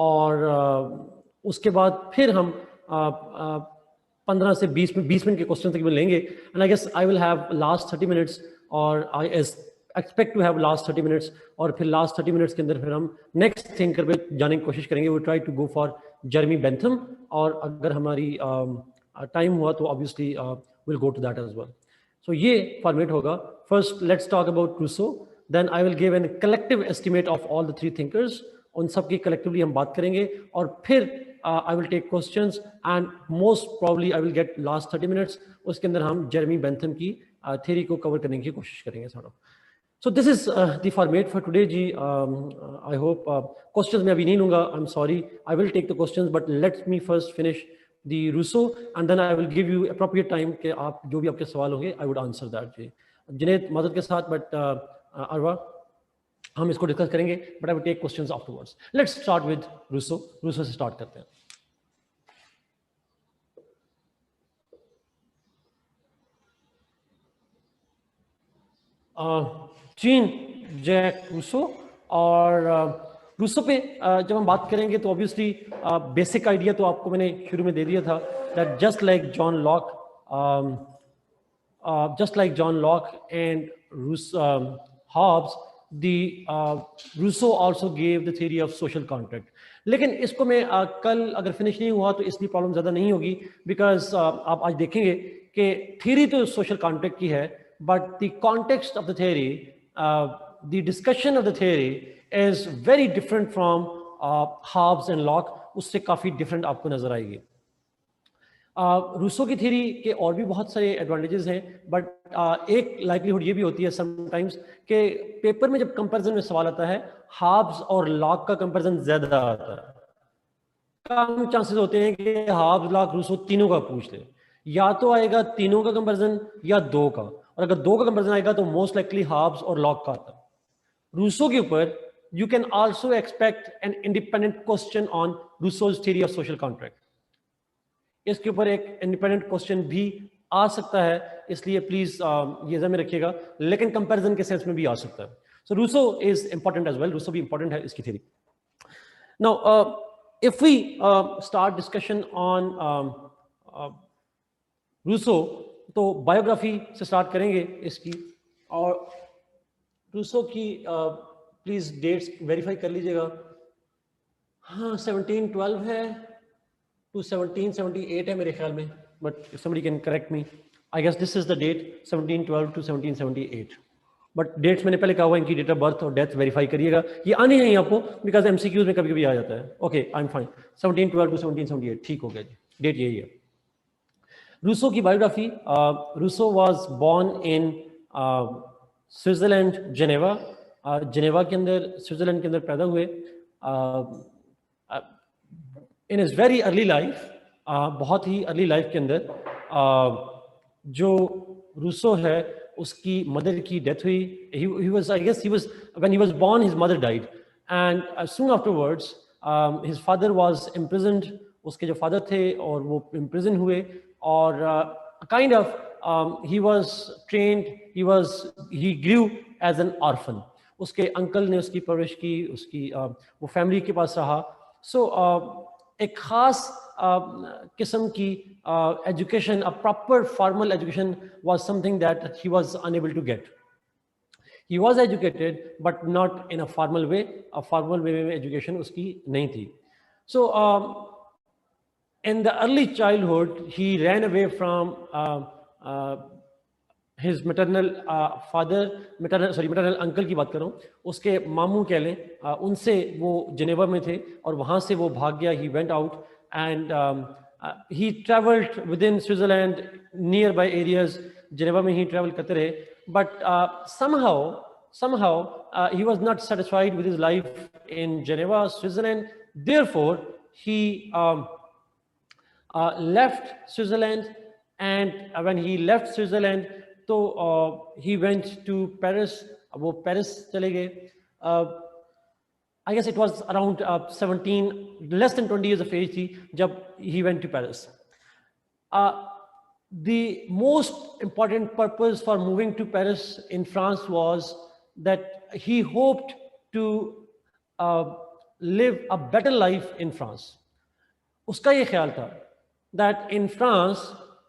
और उसके बाद फिर हम 15 से 20 मिनट के क्वेश्चन तक लेंगे and I guess I will have last 30 minutes और I expect to have last 30 minutes और फिर लास्ट 30 मिनट्स के अंदर फिर हम नेक्स्ट थिंकर पे जाने की कोशिश करेंगे। We try to go for Jeremy Bentham और अगर हमारी टाइम हुआ तो obviously will go to that as well. So ये फॉर्मेट होगा। First let's talk about Rousseau, then I will give an collective estimate of all the three thinkers, उन सब की कलेक्टिवली हम बात करेंगे और फिर I will take questions and most probably I will get last 30 minutes उसके अंदर हम जेरेमी बेंथम की थ्योरी को कवर करने की कोशिश करेंगे sort of. So this is the format for today जी। I hope questions मैं अभी नहीं लूँगा, I'm sorry, I will take the questions but let me first finish the Rousseau and then I will give you appropriate time कि आप जो भी आपके सवाल होंगे I would answer that जी। जुनैद मदद के साथ बट अरवा हम इसको डिस्कस करेंगे but I will take questions afterwards. Let's start with Rousseau. Rousseau से स्टार्ट करते हैं। जीन जैक रूसो और रूसो पे जब हम बात करेंगे तो ऑब्वियसली बेसिक आइडिया तो आपको मैंने शुरू में दे दिया था that just like John Locke and Hobbes Rousseau also gave the theory of social contract. लेकिन इसको मैं कल अगर फिनिश नहीं हुआ तो इसलिए प्रॉब्लम ज़्यादा नहीं होगी बिकॉज आप आज देखेंगे कि थ्योरी तो सोशल कॉन्ट्रैक्ट की है but the context of the theory, the discussion of the theory is very different from Hobbes and Locke, उससे काफ़ी डिफरेंट आपको नजर आएगी। रूसो की थ्योरी के और भी बहुत सारे एडवांटेजेस हैं बट एक लाइवलीहुड ये भी होती है समटाइम्स कि पेपर में जब कंपैरिजन में सवाल आता है हाब्स और लॉक का कंपैरिजन ज्यादा आता है। कम चांसेस होते हैं कि हाब्स लॉक रूसो तीनों का पूछ ले, या तो आएगा तीनों का कंपैरिजन या दो का, और अगर दो का कंपैरिजन आएगा तो मोस्ट लाइकली हाब्स और लॉक का आता है। रूसो के ऊपर you can also expect an independent question on Rousseau's theory of social contract. इसके ऊपर एक इंडिपेंडेंट क्वेश्चन भी आ सकता है, इसलिए प्लीज ये ध्यान में रखिएगा, लेकिन कंपैरिजन के सेंस में भी आ सकता है। So Rousseau is important as well, Rousseau भी इंपॉर्टेंट है इसकी theory. Now if we start discussion on Rousseau तो बायोग्राफी से स्टार्ट करेंगे इसकी, और रूसो की प्लीज डेट्स वेरीफाई कर लीजिएगा। हाँ 1712 है to 1778 है मेरे ख्याल में, but if somebody can correct me, I guess this is the date 1712 to 1778. But dates मैंने पहले कहा हुआ इनकी डेट ऑफ बर्थ और डेथ वेरीफाई करिएगा, ये आनी है आपको बिकॉज एमसीक्यूज में कभी कभी आ जाता है। Okay I am fine, 1712 to 1778 ठीक हो गया जी, डेट यही है। रूसो की biography, Rousseau was born in Switzerland Geneva, Geneva के अंदर स्विट्जरलैंड के अंदर पैदा हुए। In is very early life, बहुत ही अर्ली लाइफ के अंदर जो रूसो है उसकी मदर की डेथ हुई। he was I guess he was when he was born his mother died and soon afterwards his father was imprisoned, उसके जो फादर थे और वो imprisoned हुए और kind of he was trained, he grew as an orphan। उसके uncle ने उसकी परवरिश की, उसकी वो फैमिली के पास रहा। सो एक खास किस्म की education, a proper formal education was something that he was unable to get. He was educated but not in a formal way, a formal way में एजुकेशन उसकी नहीं थी। So in the early childhood he ran away from his maternal father, maternal uncle की बात कर रहा हूँ, उसके मामू कह लें, उनसे वो जेनेवा में थे और वहाँ से वो भाग गया। He went out and he travelled with in Switzerland near by areas, Geneva में ही ट्रेवल करते रहे but somehow he was not satisfied with his life in Geneva, Switzerland. Therefore he left Switzerland, and when he left Switzerland तो he went to Paris, वो Paris चले गए। I guess it was around 17, less than 20 years of age थी जब he went to Paris. The most important purpose for moving to Paris in France was that he hoped to live a better life in France. उसका ये ख्याल था that in France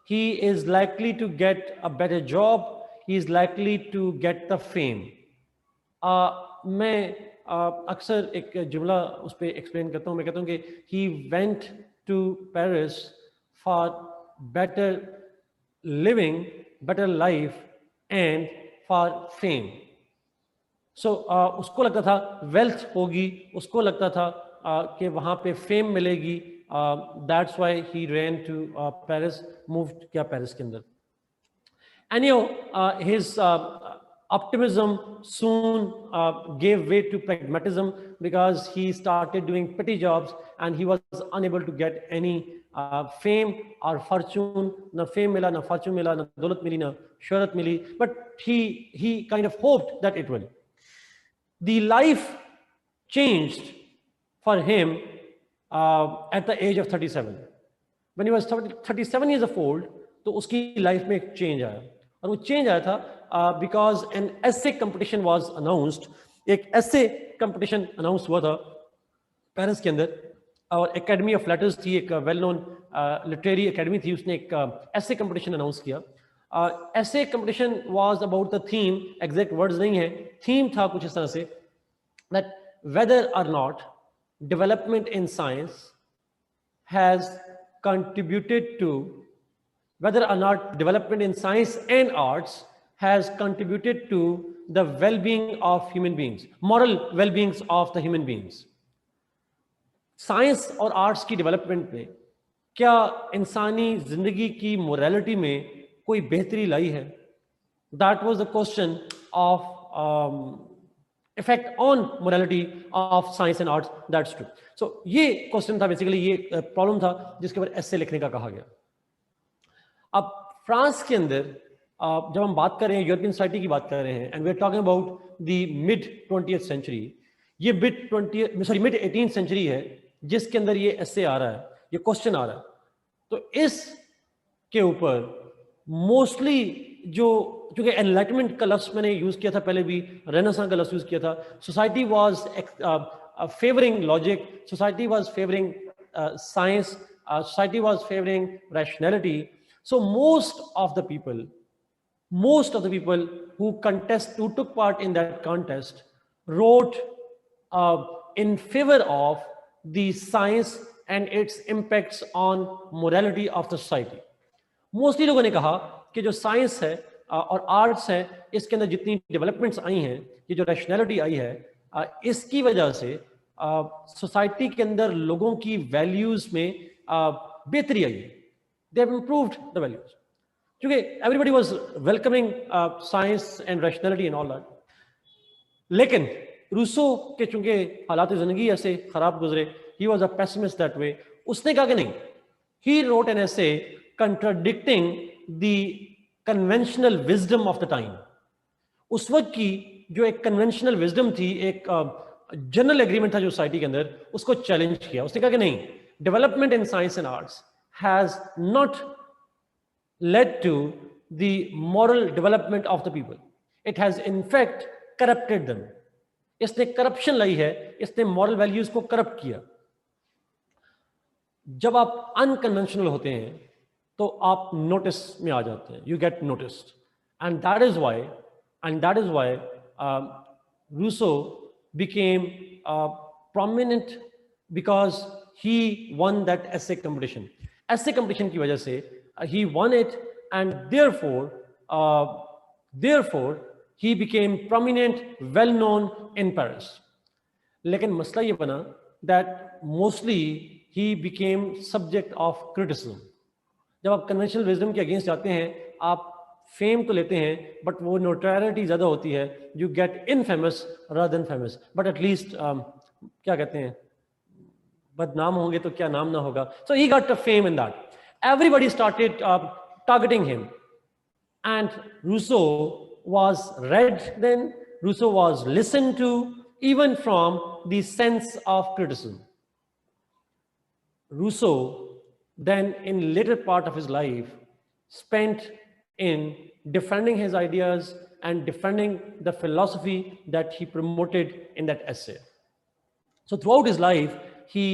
he is likely to get a better job, he is likely to get the fame. मैं अक्सर एक जुमला उस पर एक्सप्लेन करता हूँ, मैं कहता हूँ कि he went to Paris for better living, better life and for fame. सो उसको लगता था वेल्थ होगी, उसको लगता था कि वहाँ पे फेम मिलेगी, that's why he ran to Paris, move किया पेरिस के अंदर. Anyhow, his optimism soon gave way to pragmatism because he started doing petty jobs and he was unable to get any fame or fortune. Na fame mila, na fortune mila, na daulat mili, na shohrat mili, but he kind of hoped that it will. The life changed for him at the age of 37. When he was 37 years old, तो उसकी life में एक change आया, और वो change आया था because an essay competition was announced. एक एसे कंपटीशन अनाउंस हुआ था पेरिस के अंदर, और एकेडमी ऑफ लेटर्स थी, एक वेल नोन लिटरेरी एकेडमी थी, उसने एक ऐसे कंपटीशन अनाउंस किया. ऐसे competition was about the theme, exact words नहीं है, थीम था कुछ इस तरह से that whether or not development in science has contributed to, whether or not development in science and arts has contributed to the well-being of human beings, moral well-beings of the human beings. Science और arts की development में क्या इंसानी जिंदगी की morality में कोई बेहतरी लाई है? That was the question of effect on morality of science and arts. That's true. So ये क्वेश्चन था, बेसिकली ये प्रॉब्लम था जिसके ऊपर एस्से लिखने का कहा गया. अब फ्रांस के अंदर जब हम बात कर रहे हैं, यूरोपियन सोसाइटी की बात कर रहे हैं, and we are talking about the mid 20th century, ये मिड 18th सेंचुरी है जिसके अंदर ये एस्से आ रहा है, ये क्वेश्चन आ रहा है. तो इस के ऊपर मोस्टली जो, क्योंकि एनलाइटमेंट का लफ्ज मैंने यूज किया था पहले भी, रेनेसां का लफ्ज यूज किया था, society was favouring logic, society was favouring science, society was favoring rationality. So most of the people who took part in that contest wrote in favor of the science and its impacts on morality of the society. Mostly लोगों ने कहा कि जो science है और arts है, इसके अंदर जितनी डेवलपमेंट्स आई हैं, ये जो रैशनैलिटी आई है, इसकी वजह से सोसाइटी के अंदर लोगों की वैल्यूज में बेहतरी आई है. They have improved the values, क्योंकि everybody was welcoming science and rationality and all that. लेकिन रूसो के चूंकि हालात जिंदगी ऐसे खराब गुजरे, he was a pessimist that way, उसने कहा कि नहीं, he wrote an essay contradicting the conventional wisdom of the time. उस वक्त की जो एक कन्वेंशनल विजडम थी, एक जनरल एग्रीमेंट था जो सोसाइटी के अंदर, उसको चैलेंज किया. उसने कहा कि नहीं, development in science and arts has not led to the moral development of the people. It has in fact corrupted them. इसने करप्शन लाई है, इसने मॉरल वैल्यूज को करप्ट किया. जब आप अनकन्वेंशनल होते हैं तो आप नोटिस में आ जाते हैं, you get noticed, and that is why Rousseau became prominent because he won that essay competition. Essay competition की वजह से he won it, and therefore he became prominent, well known in Paris. लेकिन मसला ये बना that mostly he became subject of criticism. जब आप conventional wisdom के against जाते हैं, आप फेम तो लेते हैं, बट वो नोटोरिटी ज्यादा होती है, you get infamous rather than famous. But at least क्या कहते हैं, बदनाम होंगे तो क्या नाम ना होगा. So he got a fame in that. Everybody started targeting him, and Rousseau was read then, Rousseau was listened to, even from the sense of criticism. Rousseau then, in later part of his life, spent in defending his ideas and defending the philosophy that he promoted in that essay. So throughout his life, he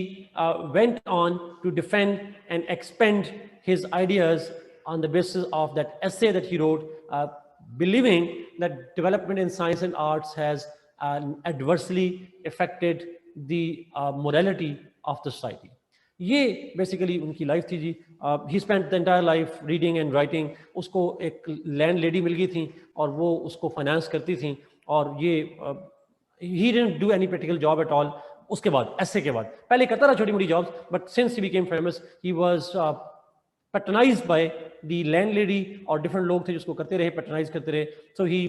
went on to defend and expand his ideas on the basis of that essay that he wrote, believing that development in science and arts has adversely affected the morality of the society. ये basically उनकी life थी जी. He spent the entire life reading and writing. उसको एक land lady मिल गई थी और वो उसको फाइनेंस करती थी, और ये he didn't do any practical job at all. उसके बाद ऐसे के बाद पहले करता रहा छोटी मोटी jobs, but since he became famous he was patronized by the land lady, और डिफरेंट लोग थे जिसको करते रहे, पैट्रनाइज करते रहे. सो ही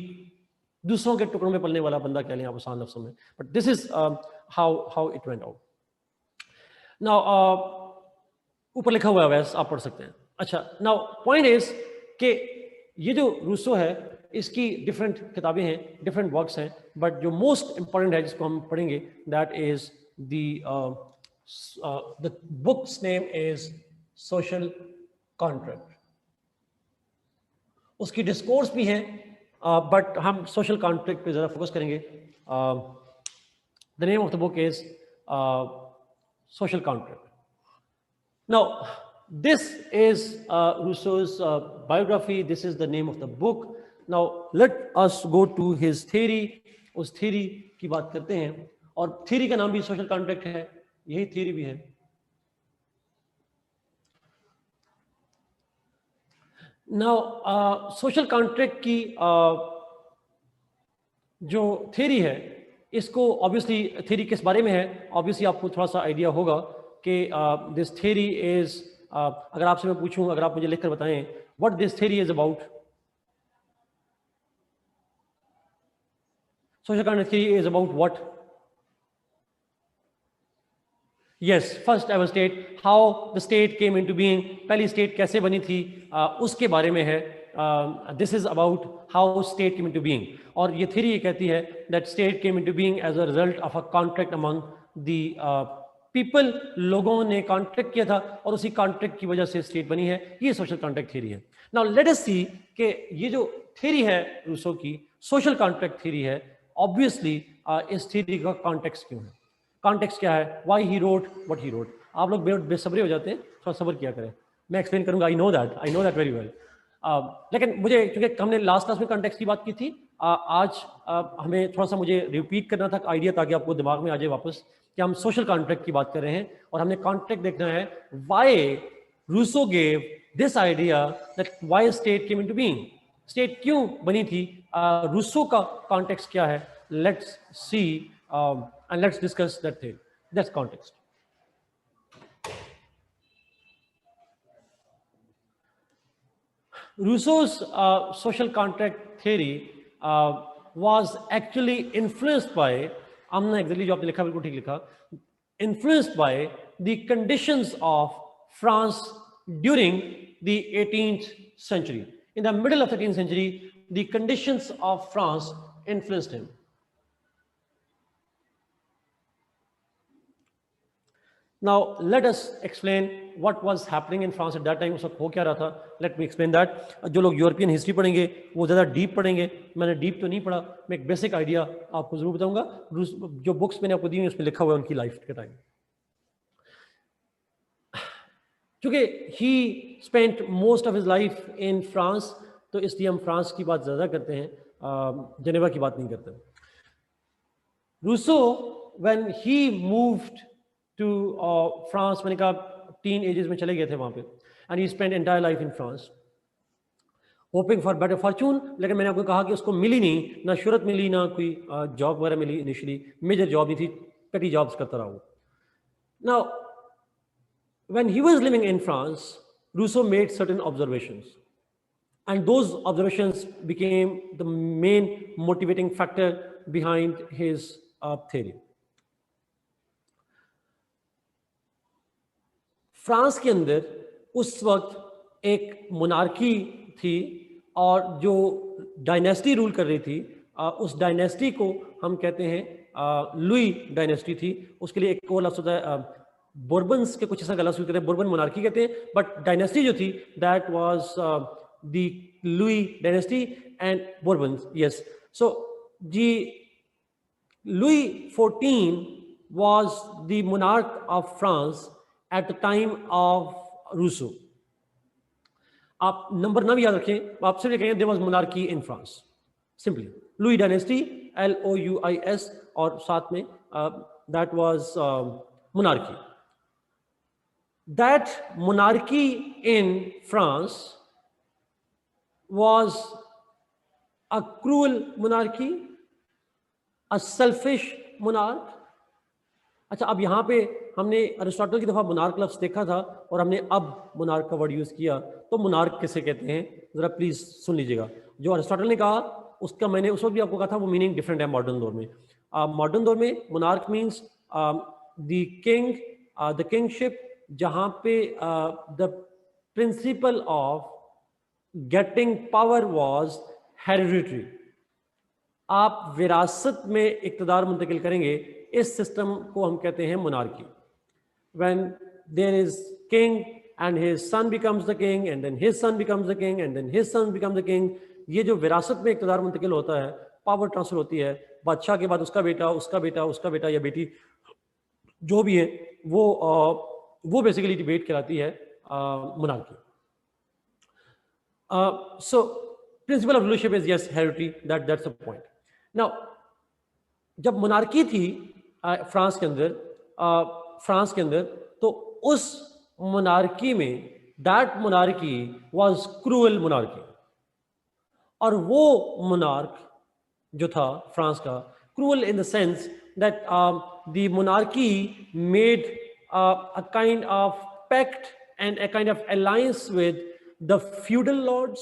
दूसरों के टुकड़ों में पलने वाला बंदा कह लें आप आसान लफ्ज़ों में. But this is how it went out. Now ऊपर लिखा हुआ है वैसे आप पढ़ सकते हैं. अच्छा, नाउ पॉइंट इज कि ये जो रूसो है इसकी डिफरेंट किताबें हैं, डिफरेंट वर्क्स हैं, बट जो मोस्ट इंपॉर्टेंट है जिसको हम पढ़ेंगे that is the books name is social contract. उसकी डिस्कोर्स भी हैं, बट हम सोशल कॉन्ट्रैक्ट पे ज़रा फोकस करेंगे. The name of the book is social contract. Now, this is Rousseau's biography. This is the name of the book. Now, let us go to his theory. उस theory की बात करते हैं, और theory का नाम भी social contract है, यही theory भी है. Now, social contract की जो theory है, इसको ऑब्वियसली थ्योरी किस बारे में है, ऑब्वियसली आपको थोड़ा सा आइडिया होगा कि दिस थ्योरी इज, अगर आपसे मैं पूछूं, अगर आप मुझे लिखकर बताएं what this theory is about. Social contract theory is about what? Yes, first I will state how the state came into being. पहली स्टेट कैसे बनी थी, उसके बारे में है. This is about how state came into being. और ये थ्योरी ये कहती है that state came into being as a result of a contract among the people. लोगों ने कॉन्ट्रैक्ट किया था और उसी कॉन्ट्रैक्ट की वजह से स्टेट बनी है. ये सोशल कॉन्ट्रैक्ट थ्योरी है. नाउ लेट अस सी कि ये जो थ्योरी है रूसो की, सोशल कॉन्ट्रैक्ट थ्योरी है, ऑब्वियसली इस थ्योरी का कॉन्टेक्स्ट क्यों है, कॉन्टेक्स्ट क्या है, why he wrote what he wrote. आप लोग बेसब्रे हो जाते हैं, थोड़ा सब्र किया करें, मैं एक्सप्लेन करूंगा. I know that very well. लेकिन मुझे, क्योंकि हमने लास्ट क्लास में कॉन्टेक्स्ट की बात की थी, आज हमें थोड़ा सा मुझे रिपीट करना था आइडिया, ताकि आपको दिमाग में आ जाए वापस कि हम सोशल कॉन्ट्रैक्ट की बात कर रहे हैं, और हमने कॉन्ट्रैक्ट देखना है why Rousseau gave this idea that why state came into being. State क्यों बनी थी, रूसो का कॉन्टेक्स्ट क्या है. Let's see and let's discuss that thing, that's context. Rousseau's social contract theory was actually influenced by, हमने exactly जो आपने लिखा बिल्कुल ठीक लिखा, influenced by the conditions of France during the 18th century. In the middle of the 18th century, the conditions of France influenced him. Now let us explain what was happening in France at that time. उस वक्त हो क्या रहा था. Let me explain that. जो लोग European history पढ़ेंगे वो ज़्यादा डीप पढ़ेंगे, मैंने डीप तो नहीं पढ़ा, मैं एक बेसिक आइडिया आपको जरूर बताऊंगा. जो बुक्स मैंने आपको दी हैं उसमें लिखा हुआ है उनकी लाइफ के टाइम. क्योंकि ही spent most of his life in France, तो इसलिए हम फ्रांस की बात ज़्यादा करते हैं, जेनेवा की बात नहीं करते. Rousseau when he moved to France, मैंने कहा टीन एजेस में चले गए थे वहाँ पे, and he spend entire life in France hoping for better Fortune. लेकिन मैंने आपको कहा कि उसको मिली नहीं, ना शोहरत मिली, ना कोई जॉब वगैरह मिली. इनिशियली मेजर जॉब नहीं थी, पेटी जॉब्स करता रहा वो. Now when he was living in France, Rousseau made certain observations, and those observations became the main motivating factor behind his theory. France के अंदर उस वक्त एक मोनार्की थी, और जो डायनेस्टी रूल कर रही थी, उस डायनेस्टी को हम कहते हैं लुई डायनेस्टी थी. उसके लिए एक और लफ्ज़ होता है बोर्बन्स के, कुछ ऐसा गलत यूज करते हैं, बोर्बन मोनार्की कहते हैं, बट डायनेस्टी जो थी that was the Louis dynasty and Bourbons. Yes, so जी Louis 14 was the monarch of France at the time of Rousseau? आप नंबर ना भी याद रखें, आप सिर्फ कहेंगे there was monarchy in France, simply Louis dynasty, LOUIS, और साथ में that was monarchy. That monarchy in France was a cruel monarchy, a selfish monarch. अच्छा, अब यहाँ पे हमने अरिस्टोटल की दफ़ा मोनार्क लफ्ज़ देखा था और हमने अब मोनार्क का वर्ड यूज़ किया, तो मोनार्क किसे कहते हैं ज़रा प्लीज़ सुन लीजिएगा. जो अरिस्टोटल ने कहा उसका मैंने उस वक्त भी आपको कहा था वो मीनिंग डिफरेंट है मॉडर्न दौर में. मॉडर्न दौर में monarch means the king, the kingship, जहाँ पे the principle of getting power was hereditary. आप विरासत में इक़्तिदार मुंतकिल करेंगे, इस सिस्टम को हम कहते हैं monarchy. When there is king and his son becomes the king and then his son becomes the king and then his son becomes the king, ये जो विरासत में इक़्तिदार मुंतकिल होता है, पावर ट्रांसफर होती है, बादशाह के बाद उसका बेटा, उसका बेटा, उसका बेटा या बेटी जो भी है, वो बेसिकली डिबेट कहलाती है monarchy. So principle of rulership is yes hereditary, that's the point. Now जब मोनार्की थी फ्रांस के अंदर तो उस मोनार्की में that monarchy was cruel monarchy. और वो मोनार्क जो था फ्रांस का, cruel in the sense that the monarchy made a kind of pact and a kind of alliance with the feudal lords,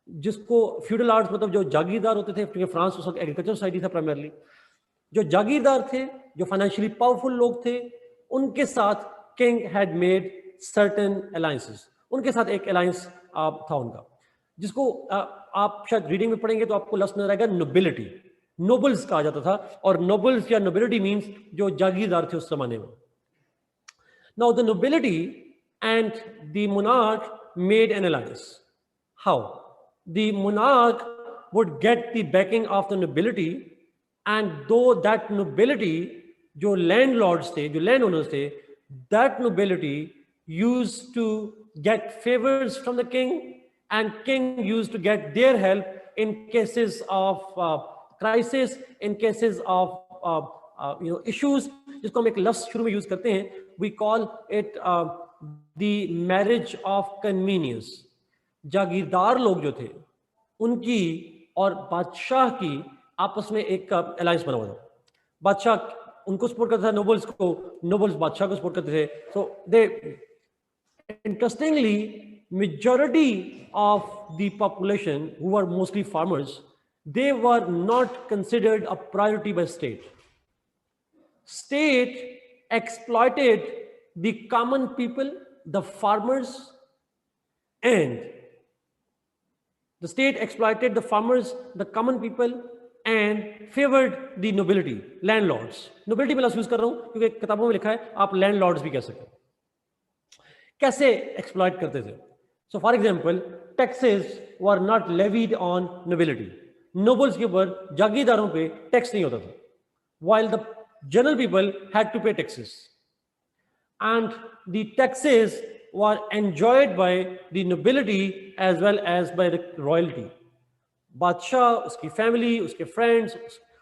जिसको फ्यूडल लॉर्ड्स मतलब जो जागीरदार होते थे, क्योंकि फ्रांस उस वक्त एग्रीकल्चर सोसाइटी था प्राइमरली. जो जागीरदार थे, जो फाइनेंशियली पावरफुल लोग थे, उनके साथ king had made certain alliances. उनके साथ एक अलायंस था उनका, जिसको आप शायद रीडिंग में पढ़ेंगे तो आपको लफ्ज़ नजर आएगा नोबिलिटी. नोबल्स कहा जाता था, और नोबल्स या नोबिलिटी मीन्स जो जागीरदार थे उस जमाने में. Now the nobility and the monarch made an alliance. How? The monarch would get the banking of the nobility, and though that nobility, जो landlords थे, जो land owners थे, that nobility used to get favors from the king, and king used to get their help in cases of crisis, in cases of issues, जिसको हम एक लफ्ज़ शुरू में यूज करते हैं, we call it the marriage of convenience. जागीरदार लोग जो थे उनकी और बादशाह की आपस में एक अलायंस बना हुआ था. बादशाह उनको सपोर्ट करता था, नोबल्स को, नोबल्स बादशाह को सपोर्ट करते थे. सो दे interestingly majority of the population, who were mostly farmers, they were not considered a priority by state. State exploited the common people, the farmers, and the state exploited the farmers, the common people, and favored the nobility, landlords. Nobility में लफ्ज़ use कर रहा हूं क्योंकि किताबों में लिखा है, आप landlords भी कह सकते हैं. कैसे exploit करते थे? So for example, taxes were not levied on nobility. Nobles के ऊपर, जागीरदारों पे टैक्स नहीं होता था, while the general people had to pay taxes, and the taxes were enjoyed by the nobility as well as by the royalty. बादशाह, उसकी family, उसके friends,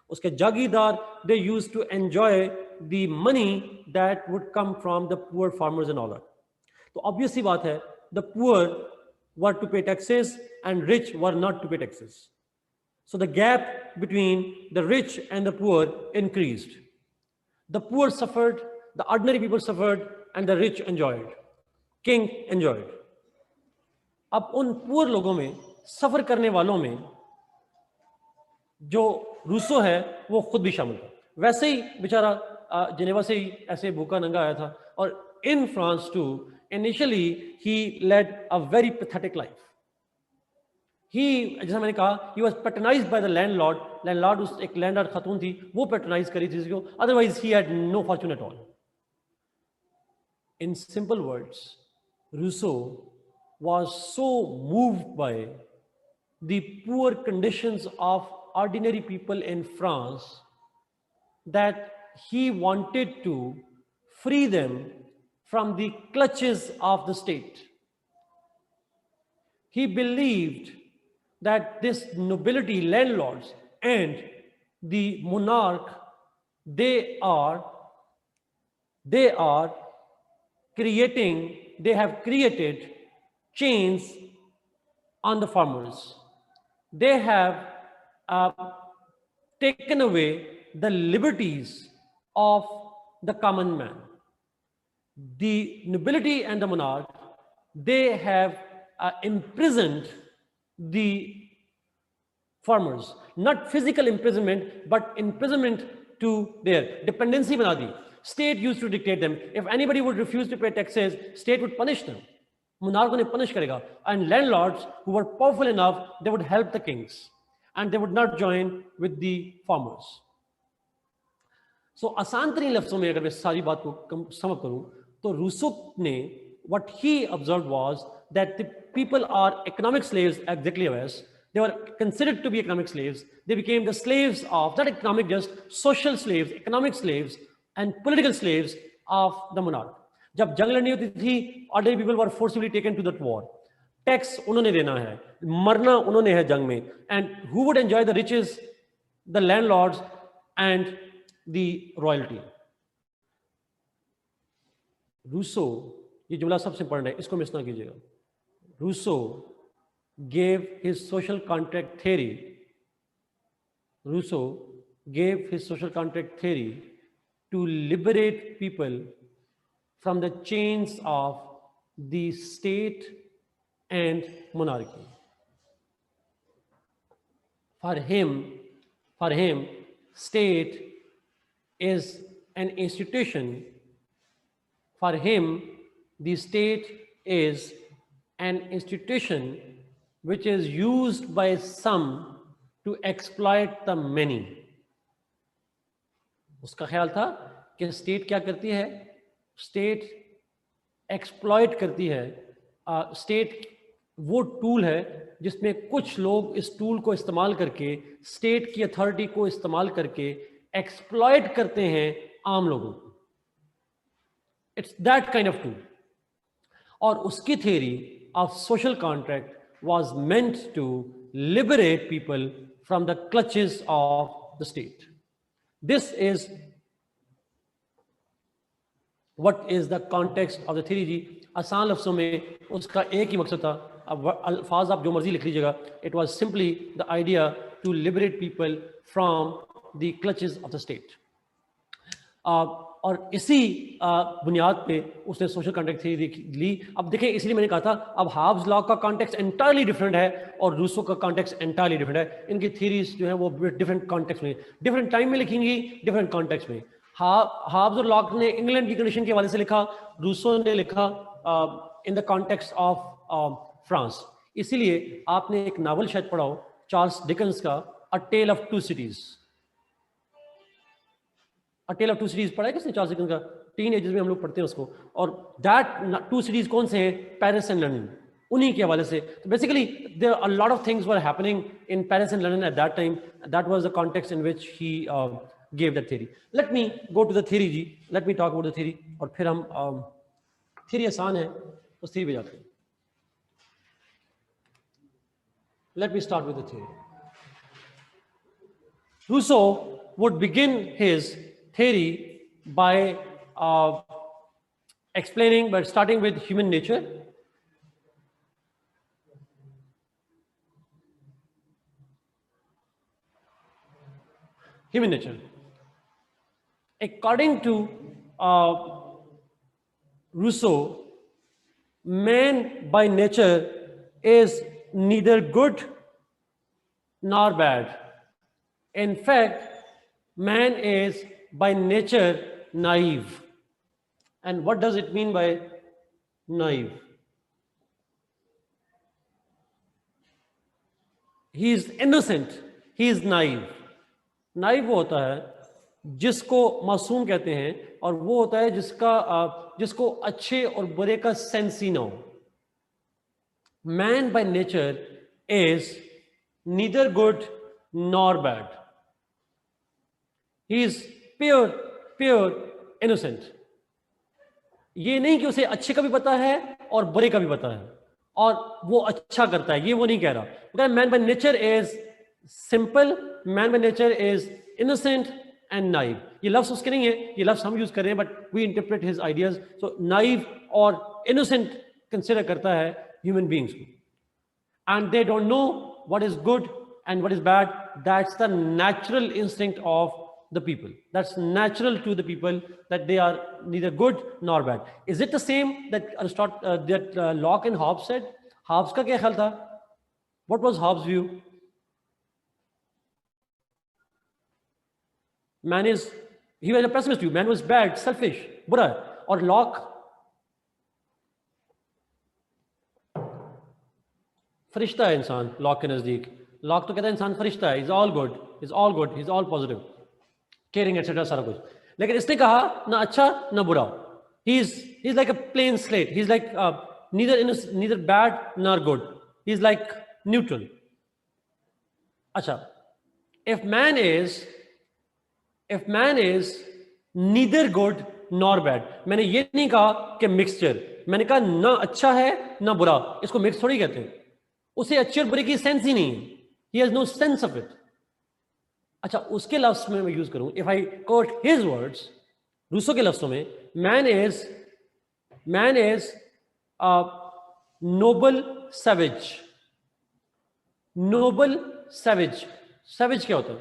उसके जागीरदार, they used to enjoy the money that would come from the poor farmers and all that. तो obvious सी बात है, the poor were to pay taxes and rich were not to pay taxes. So the gap between the rich and the poor increased. The poor suffered, the ordinary people suffered, and the rich enjoyed. King enjoyed. अब उन poor लोगों में, सफर करने वालों में जो Rousseau है वो खुद भी शामिल था. वैसे ही बेचारा जिनेवा से ही ऐसे भूखा नंगा आया था, और in France too initially he led a very pathetic life. He, जैसा मैंने कहा, he was patronized by the landlord. Landlord उस एक लैंडलॉर्ड खातून थी, वो पैट्रोनाइज करी थी इसको, otherwise he had no fortune at all. In simple words, Rousseau was so moved by the poor conditions of ordinary people in France that he wanted to free them from the clutches of the state. He believed that this nobility, landlords, and the monarch, they have created chains on the farmers. They have taken away the liberties of the common man. The nobility and the monarch, they have imprisoned the farmers. Not physical imprisonment, but imprisonment to their dependency bana di. State used to dictate them. If anybody would refuse to pay taxes, state would punish them. Monarch unhe punish karega. And landlords who were powerful enough, they would help the kings. And they would not join with the farmers. So आसान तरीन लफ्ज़ों में अगर मैं सारी बात को sum up करूं तो रूसो ने what he observed was that the people are economic slaves exactly as they were considered to be economic slaves. They became the slaves of, not economic, just social slaves, economic slaves and political slaves of the monarch. जब जंग लड़नी होती थी, ordinary people were forcibly taken to that war. Tax उन्होंने देना है, मरना उन्होंने है जंग में. And who would enjoy the riches? The landlords and the royalty. Rousseau, ये जुमला सबसे इंपॉर्टेंट है, इसको मिस ना कीजिएगा. Rousseau gave his social contract theory. Rousseau gave his social contract theory to liberate people from the chains of the state and monarchy. For him, state is an institution. For him, the state is an institution which is used by some to exploit the many. उसका ख्याल था कि state क्या करती है? State exploit करती है. State वो टूल है जिसमें कुछ लोग इस टूल को इस्तेमाल करके, स्टेट की अथॉरिटी को इस्तेमाल करके एक्सप्लॉइट करते हैं आम लोगों को. It's that kind of tool. और उसकी theory of social contract was meant to liberate people from the clutches of the state. This is what is the context of the theory. जी आसान लफ्ज़ों में उसका एक ही मकसद था. अब अल्फाज आप जो मर्जी लिख लीजिएगा. It was simply the idea to liberate people from the clutches of the state. और इसी बुनियाद पे उसने सोशल कॉन्ट्रैक्ट थ्योरी ली. अब देखें, इसलिए मैंने कहा था अब हाब्स लॉ का कॉन्टेक्स्ट एंटायरली डिफरेंट है और रूसो का कॉन्टेक्स्ट एंटायरली डिफरेंट है. इनकी थ्योरीज जो है वो डिफरेंट कॉन्टेक्स्ट में, डिफरेंट टाइम में लिखेंगी, डिफरेंट कॉन्टेक्स्ट में. हाब्स और लॉक ने इंग्लैंड की कंडीशन के हवाले से लिखा, रूसो ने लिखा in the context of France. इसीलिए आपने एक नावल शायद पढ़ा हो चार्ल्स डिकन्स का, a tale of two cities. A Tale of Two Cities पढ़ा है किसने? चार्ल्स डिकन्स का. टीन एजेस में हम लोग पढ़ते हैं उसको. और दैट टू सिटीज कौन से हैं? Paris and London. उन्हीं के हवाले से. तो basically there are a lot of things were happening in Paris and London at that time. That was the context in which he gave that theory. Let me go to the theory जी. Let me talk about the theory. और फिर हम theory आसान है, उस theory पे जाते हैं. Let me start with the theory. Rousseau would begin his theory by starting with human nature. Human nature. According to Rousseau, man by nature is neither good nor bad. In fact, man is by nature naive. And what does it mean by naive? He is innocent, he is naive. Naive वो होता है जिसको मासूम कहते हैं, और वो होता है जिसको अच्छे और बुरे का सेंस ही ना हो. Man by nature is neither good nor bad. He is pure, pure innocent. ये नहीं कि उसे अच्छे का भी पता है और बुरे का भी पता है और वो अच्छा करता है, ये वो नहीं कह रहा। Man by nature is simple, man by nature is innocent and naive. ये लफ्ज उसके नहीं है, ये लफ्ज हम यूज कर रहे हैं, but we interpret his ideas. So naive और इनोसेंट कंसिडर करता है ह्यूमन बींग्स को, and they don't know what is good and what is bad. That's the natural instinct of the people. That's natural to the people, that they are neither good nor bad. Is it the same that Locke and Hobbes said? Hobbes का क्या ख्याल था? What was Hobbes' view? He was a pessimist view. Man was bad, selfish, बुरा है। और Locke फरिश्ता है इंसान। Lock के नजदीक लॉक तो कहता है इंसान फरिश्ता है, is all good, is all good, is all positive, caring etcetera, सारा कुछ। लेकिन इसने कहा ना अच्छा ना बुरा, he is like a plain slate, he is like neither bad nor good, he is like neutral. अच्छा, if man is neither good nor bad, मैंने ये नहीं कहा कि मिक्सचर, मैंने कहा ना अच्छा है ना बुरा, इसको मिक्स थोड़ी कहते हैं। उसे अच्छे और बुरे की सेंस ही नहीं है, he has no sense of it. अच्छा, उसके लफ्ज में मैं यूज करूं, if I quote his words, Rousseau के लफ्जों में, man is noble savage. Noble savage, savage क्या होता है?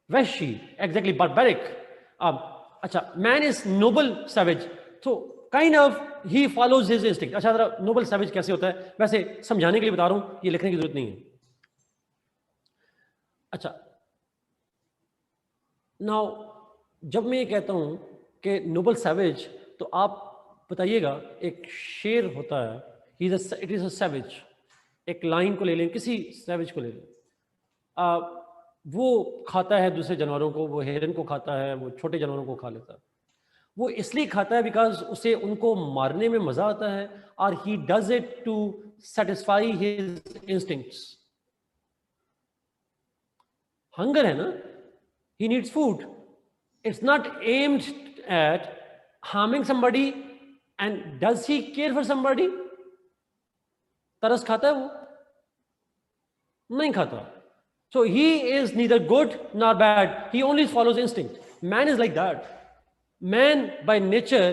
वैशी, एग्जैक्टली, बारबैरिक। अच्छा, मैन इज नोबल सैवेज, तो kind of he follows his instinct. अच्छा, जरा नोबल सैवेज कैसे होता है, वैसे समझाने के लिए बता रहा हूं, ये लिखने की जरूरत नहीं है। अच्छा, नाउ जब मैं ये कहता हूं कि नोबल सैवेज, तो आप बताइएगा, एक शेर होता है, इट इज अ सैवेज। एक लाइन को ले लें, किसी सैवेज को ले लें, वो खाता है दूसरे जानवरों को, वो हिरन को खाता है, वो छोटे जानवरों को खा लेता है। वो इसलिए खाता है बिकॉज उसे उनको मारने में मजा आता है, और he does it to satisfy his instincts. Hunger है ना, he needs food, it's not aimed at harming somebody, and does he care for somebody? तरस खाता है वो? नहीं खाता। So he is neither good nor bad. He only follows instinct. Man is like that. Man by nature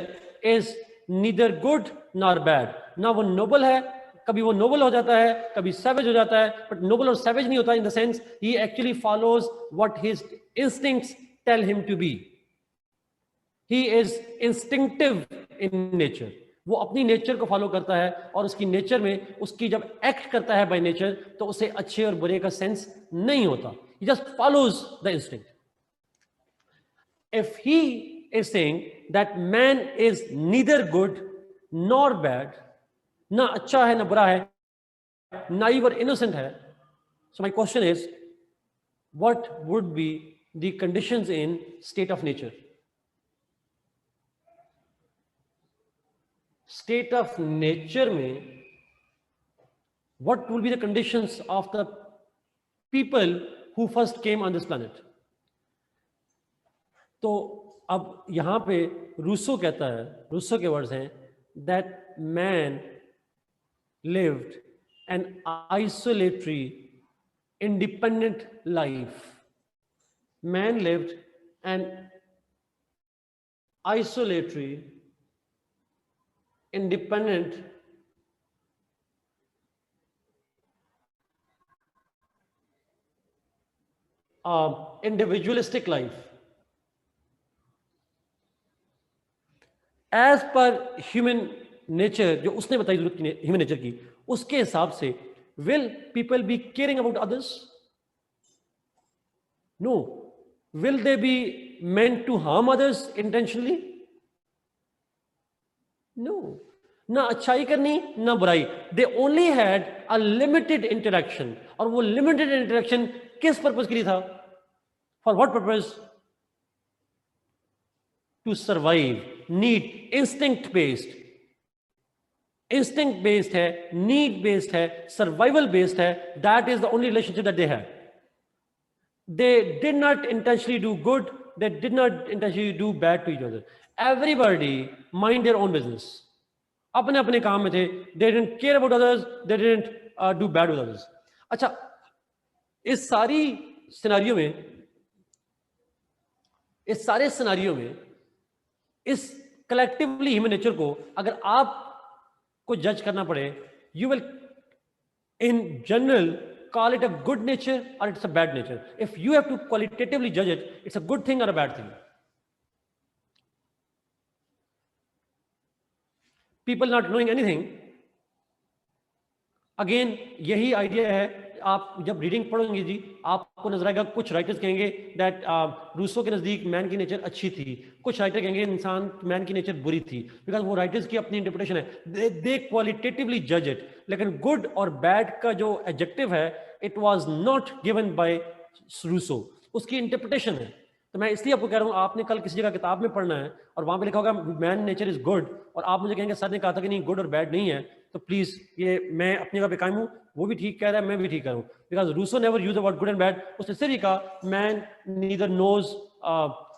is neither good nor bad. ना वो noble है, कभी वो noble हो जाता है, कभी savage हो जाता है, but noble और savage नहीं होता, in the sense he actually follows what his instincts tell him to be. He is instinctive in nature. वो अपनी नेचर को फॉलो करता है, और उसकी नेचर में, उसकी जब एक्ट करता है बाय नेचर, तो उसे अच्छे और बुरे का सेंस नहीं होता। He just follows the instinct. If he is saying that man is neither good nor bad, ना अच्छा है ना बुरा है, नाइव और इनोसेंट है, so my question is, what would be the conditions in state of nature? State of nature में what will be the conditions of the people who first came on this planet? तो अब यहां पे Rousseau कहता है, Rousseau के words हैं, that man lived an isolatory, independent life. Man lived an isolatory, independent individualistic life. As per human nature, जो उसने बताई जरूरत की ह्यूमन नेचर की, उसके हिसाब से will people be caring about others? No. Will they be meant to harm others intentionally? No. ना अच्छाई करनी ना बुराई, they only had a limited interaction. और वो लिमिटेड इंटरेक्शन किस पर्पज के लिए था? For what purpose? To survive, need, instinct based. instinct based है, need based है, survival based है. That is the only relationship that they have. They did not intentionally do good, they did not intentionally do bad to each other. Everybody mind their own business. अपने अपने काम में थे. They didn't care about others, they didn't do bad with others. अच्छा, इस सारे scenario में इस कलेक्टिवली ह्यूमन नेचर को अगर आपको जज करना पड़े, you will in general call it a good nature or it's a bad nature. If you have to qualitatively judge it, it's a good thing or a bad thing. People not knowing anything, again यही idea है. आप जब reading पढ़ोगे जी, आपको नजर आएगा कुछ writers कहेंगे दैट रूसो के नजदीक मैन की नेचर अच्छी थी, कुछ राइटर कहेंगे इंसान मैन की नेचर बुरी थी, बिकॉज वो राइटर्स की अपनी इंटरप्रिटेशन है. दे क्वालिटेटिवली जज इट. लेकिन गुड और बैड का जो एडजेक्टिव है, it was not given by Rousseau, उसकी इंटरप्रिटेशन है. तो मैं इसलिए आपको कह रहा हूँ, आपने कल किसी जगह किताब में पढ़ना है और वहां पे लिखा होगा मैन नेचर इज गुड, और आप मुझे कहेंगे सर ने कहा था कि नहीं गुड और बैड नहीं है, तो प्लीज ये मैं अपनी जगह पे कायम हूँ, वो भी ठीक कह रहा है, मैं भी ठीक कह रहा हूँ. Because Rousseau never use the word good and bad. उसने सिर्फ ये कहा man neither knows,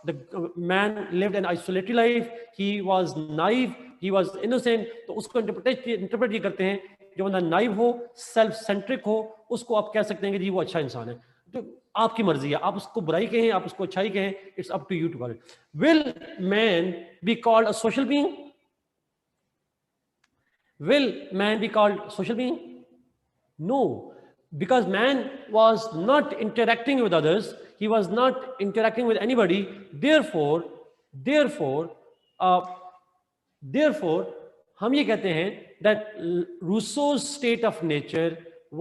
the man lived an isolated life, he was naive, he was innocent. तो उसको इंटरप्रेट ये करते हैं, जो बंदा नाइव हो, सेल्फ सेंट्रिक हो, उसको आप कह सकते हैं कि जी वो अच्छा इंसान है. तो आपकी मर्जी है, आप उसको बुराई कहें, आप उसको अच्छाई कहें, it's up to you to call it. Will man be called a social being? Will man be called social being? No, because man was not interacting with others, he was not interacting with anybody. Therefore, हम ये कहते हैं that Rousseau's state of nature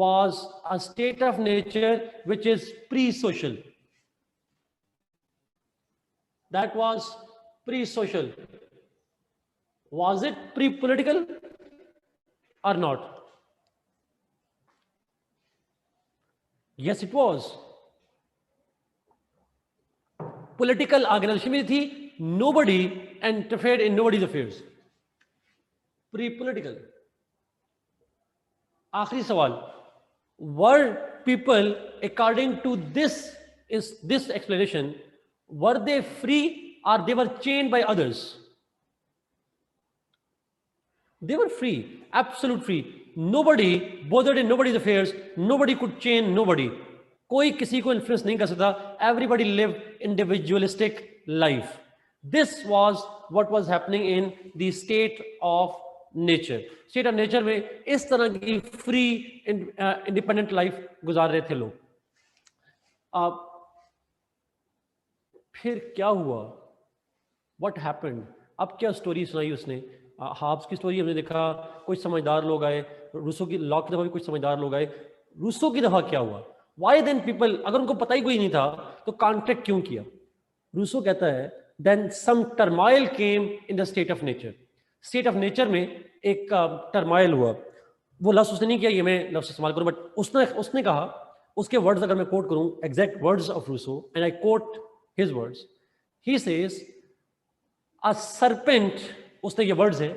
was a state of nature which is pre-social. That was pre-social. Was it pre-political or not? Yes, it was. Political organization में थी, nobody interfered in nobody's affairs. Pre-political. आखिरी सवाल, were people according to this explanation, were they free or they were chained by others? They were free, absolute free. Nobody bothered in nobody's affairs. Nobody could chain nobody. कोई किसी को influence नहीं कर सकता. Everybody lived individualistic life. This was what was happening in the state of nature. State of nature में इस तरह की फ्री इंडिपेंडेंट लाइफ गुजार रहे थे लोग. फिर क्या हुआ? What happened? अब क्या स्टोरी सुनाई उसने? हाब्स की स्टोरी हमने देखा, कुछ समझदार लोग आए. रूसो की लॉ की दफा भी कुछ समझदार लोग आए. रूसो की दफा क्या हुआ? वाई देन पीपल, अगर उनको पता ही कोई नहीं था तो कॉन्ट्रैक्ट क्यों किया? रूसो कहता है then some turmoil came in the state of nature. State of nature में एक टर्माइल हुआ. वो लफ्ज उसने नहीं किया, ये मैं लफ्ज इस्तेमाल करूं, बट उसने कहा, उसके वर्ड्स अगर मैं कोट करूं, exact words of Rousseau, and I quote his words. He says a serpent, उसने ये वर्ड्स है,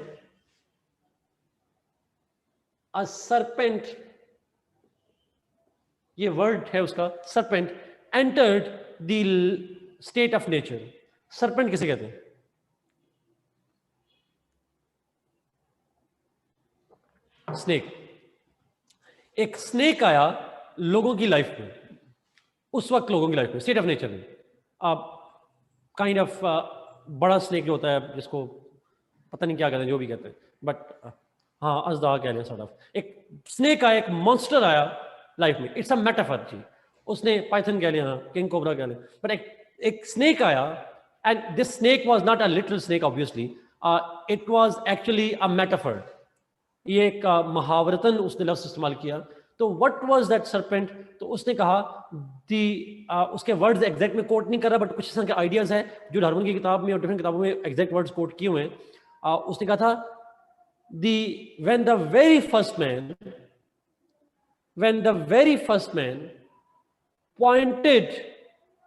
अ सरपेंट, ये वर्ड है उसका, serpent entered the state of nature. Serpent किसे कहते हैं? स्नेक. एक स्नेक आया लोगों की लाइफ में, उस वक्त लोगों की लाइफ में, स्टेट ऑफ नेचर में. काइंड ऑफ बड़ा स्नेक जो होता है, जिसको पता नहीं क्या कहते हैं, जो भी कहते हैं, बट हाँ अजदा कह लें, सॉर्ट ऑफ. एक स्नेक आया, एक मॉन्स्टर आया लाइफ में. इट्स अ मेटाफर जी. उसने पाइथन कह लिया, किंग कोबरा कह लें, बट एक स्नेक आया, and this snake was not a literal snake obviously, it was actually a metaphor. ये एक मुहावरतन उसने लफ्ज इस्तेमाल किया. तो व्हाट वाज दैट सरपेंट? तो उसने कहा उसके वर्ड्स एग्जैक्ट में कोट नहीं कर रहा, बट कुछ इस तरह के आइडियाज हैं जो डार्विन की किताब में और डिफरेंट किताबों में एग्जैक्ट वर्ड्स कोट किए हुए हैं. उसने कहा था when the very first man pointed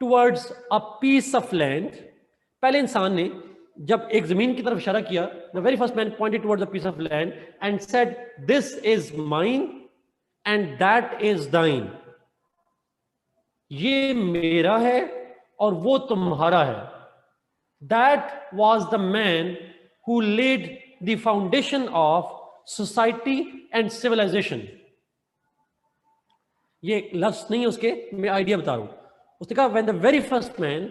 towards a piece of land, पहले इंसान ने जब एक जमीन की तरफ इशारा किया, the very first man pointed towards a piece of land and said this is mine and that is thine, ये मेरा है और वो तुम्हारा है. That was the man who laid the foundation of society and civilization. ये लफ्ज नहीं है उसके, मैं आइडिया बता रहा हूं. उसने कहा when the very first man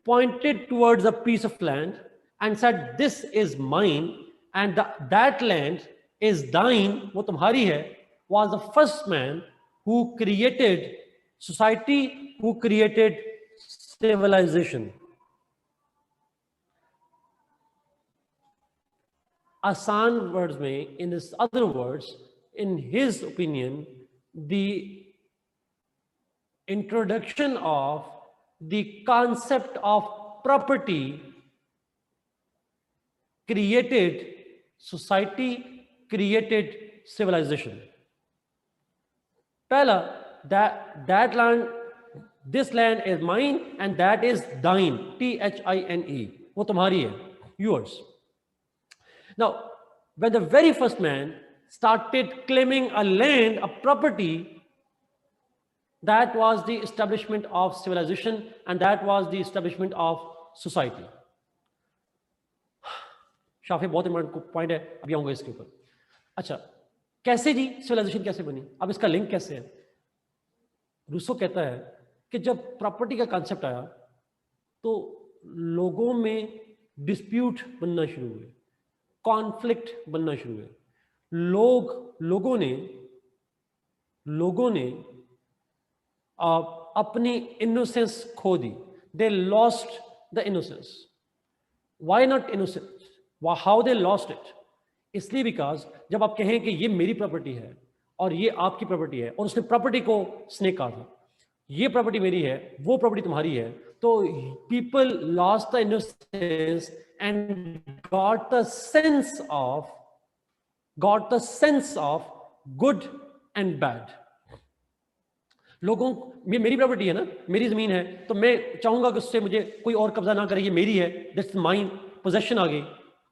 pointed towards a piece of land and said this is mine and that land is thine, वो तुम्हारी है, was the first man who created society, who created civilization. आसान words में, in other words, in his opinion, the introduction of the concept of property created society, created civilization. Pehla, that land, this land is mine and that is thine, THINE, wo tumhari hai, yours. Now, when the very first man started claiming a land, a property, that was the establishment of civilization and that was the establishment of society. Shafi बहुत important point है, अभी आऊंगा इसके ऊपर. अच्छा, कैसे जी civilisation कैसे बनी, अब इसका लिंक कैसे है? रूसो कहता है कि जब प्रॉपर्टी का कॉन्सेप्ट आया तो लोगों में डिस्प्यूट बनना शुरू हुए, कॉन्फ्लिक्ट बनना शुरू हुए. लोगों ने अपनी इनोसेंस खो दी. They lost the innocence. Why not innocence? How they lost it? इसलिए बिकॉज जब आप कहें कि ये मेरी प्रॉपर्टी है और ये आपकी प्रॉपर्टी है, और उसने प्रॉपर्टी को स्नेक कहा था, ये प्रॉपर्टी मेरी है, वो प्रॉपर्टी तुम्हारी है, तो people lost the innocence and got the sense of good and bad. लोगों, मेरी प्रॉपर्टी है ना, मेरी जमीन है, तो मैं चाहूंगा कि उससे मुझे कोई और कब्जा ना करे, ये मेरी है, दैट्स माइन, पोजेशन आ गई.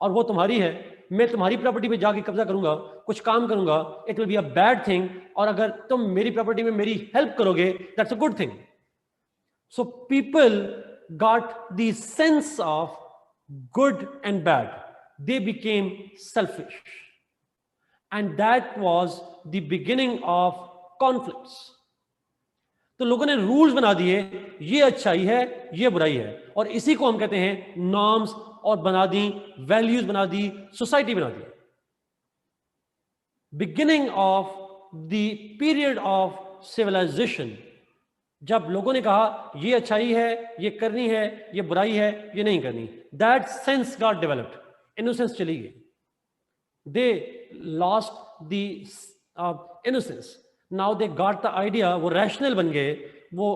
और वो तुम्हारी है, मैं तुम्हारी प्रॉपर्टी पे जाके कब्जा करूंगा, कुछ काम करूंगा, it will be a bad thing. और अगर तुम मेरी प्रॉपर्टी में मेरी हेल्प करोगे, that's a good thing. So people got the sense of good and bad. They became selfish and that was the beginning of conflicts. तो लोगों ने रूल्स बना दिए, ये अच्छाई है, ये बुराई है, और इसी को हम कहते हैं नॉर्म्स, और बना दी वैल्यूज, बना दी सोसाइटी, बना दी. Beginning of the period of civilization, जब लोगों ने कहा ये अच्छाई है, ये करनी है, ये बुराई है, ये नहीं करनी, that sense got developed. Innocence चली गई. दे lost the innocence. Now they got the idea, वो rational बन गए, वो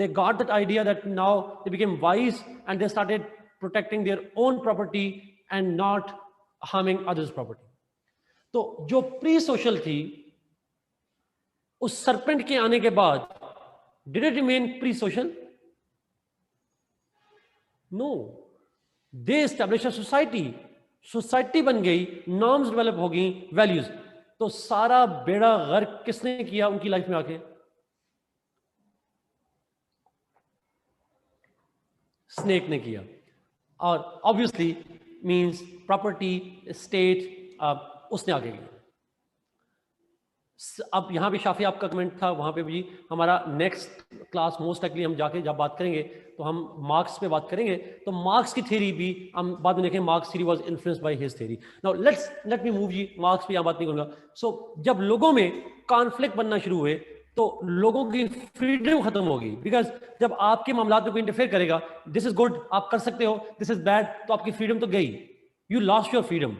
they got that idea that now they became wise and they started protecting their own property and not harming others' property. तो जो pre social थी, उस serpent के आने के बाद did it remain pre social? No, they established a society. Society बन गई, नॉर्म्स डेवलप हो गई, वैल्यूज. तो सारा बेड़ा गर्क किसने किया उनकी लाइफ में आके? स्नेक ने किया. और ऑब्वियसली मींस प्रॉपर्टी, स्टेट, उसने आगे किया. अब यहां भी शाफी आपका कमेंट था, वहां पे भी हमारा नेक्स्ट क्लास मोस्ट लाइकली हम जाके जब बात करेंगे तो हम मार्क्स पे बात करेंगे. तो मार्क्स की थ्योरी भी हम बाद में देखें. Marx theory was influenced by his theory. Now let me move जी. मार्क्स पे यहां बात नहीं करूंगा. सो जब लोगों में कॉन्फ्लिक्ट बनना शुरू हुए तो लोगों की फ्रीडम खत्म होगी. बिकॉज जब आपके मामला में कोई इंटरफेयर करेगा, दिस इज गुड, आप कर सकते हो, दिस इज बैड, तो आपकी फ्रीडम तो गई. You lost your freedom.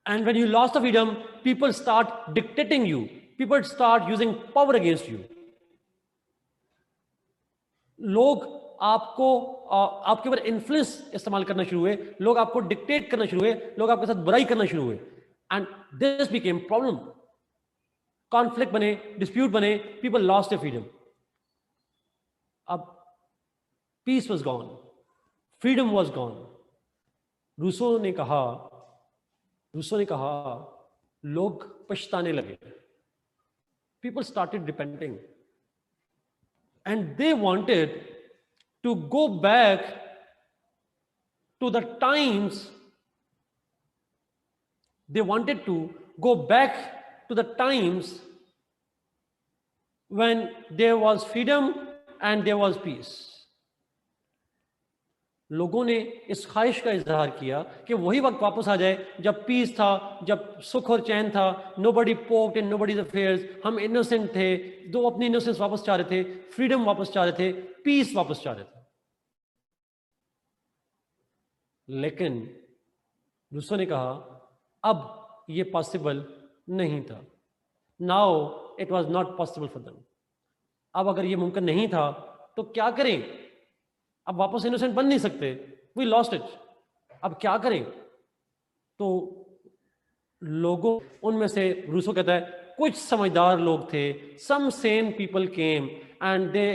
And when you lost the freedom, people start dictating you. People start using power against you. लोग आपको आपके ऊपर इन्फ्लुएंस इस्तेमाल करना शुरू हुए, लोग आपको डिक्टेट करना शुरू हुए, लोग आपके साथ बुराई करना शुरू हुए. And this became problem. Conflict बने, डिस्प्यूट बने, पीपल लॉस्ट देयर फ्रीडम. अब peace was gone. Freedom was gone. Rousseau ने कहा लोग पछताने लगे। People started repenting and they wanted to go back to the times, they wanted to go back to the times when there was freedom and there was peace. लोगों ने इस ख्वाहिश का इजहार किया कि वही वक्त वापस आ जाए जब पीस था, जब सुख और चैन था, नोबडी पोक्ड इन नोबडीज अफेयर्स, हम इनोसेंट थे, दो अपनी इनोसेंस वापस चाह रहे थे, फ्रीडम वापस चाह रहे थे, पीस वापस चाह रहे थे। लेकिन रूसो ने कहा अब ये पॉसिबल नहीं था। Now it was not possible for them. अब अगर ये मुमकिन नहीं था तो क्या करें? अब वापस इनोसेंट बन नहीं सकते, वी लॉस्ट इट। अब क्या करें? तो लोगों, उनमें से रूसो कहता है कुछ समझदार लोग थे, some sane people came and they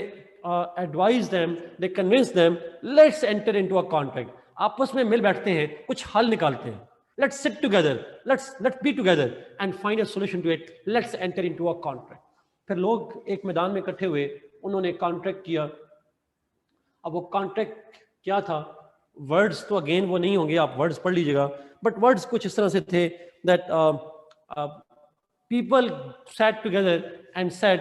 advise them, they convince them, let's enter into a contract. आपस में मिल बैठते हैं, कुछ हल निकालते हैं, let's sit together, let's be together and find a solution to it, let's enter into a contract. फिर लोग एक मैदान में इकट्ठे हुए, उन्होंने कॉन्ट्रैक्ट किया। अब वो कॉन्ट्रैक्ट क्या था? वर्ड्स तो अगेन वो नहीं होंगे, आप वर्ड्स पढ़ लीजिएगा, बट वर्ड्स कुछ इस तरह से थे that people sat together and said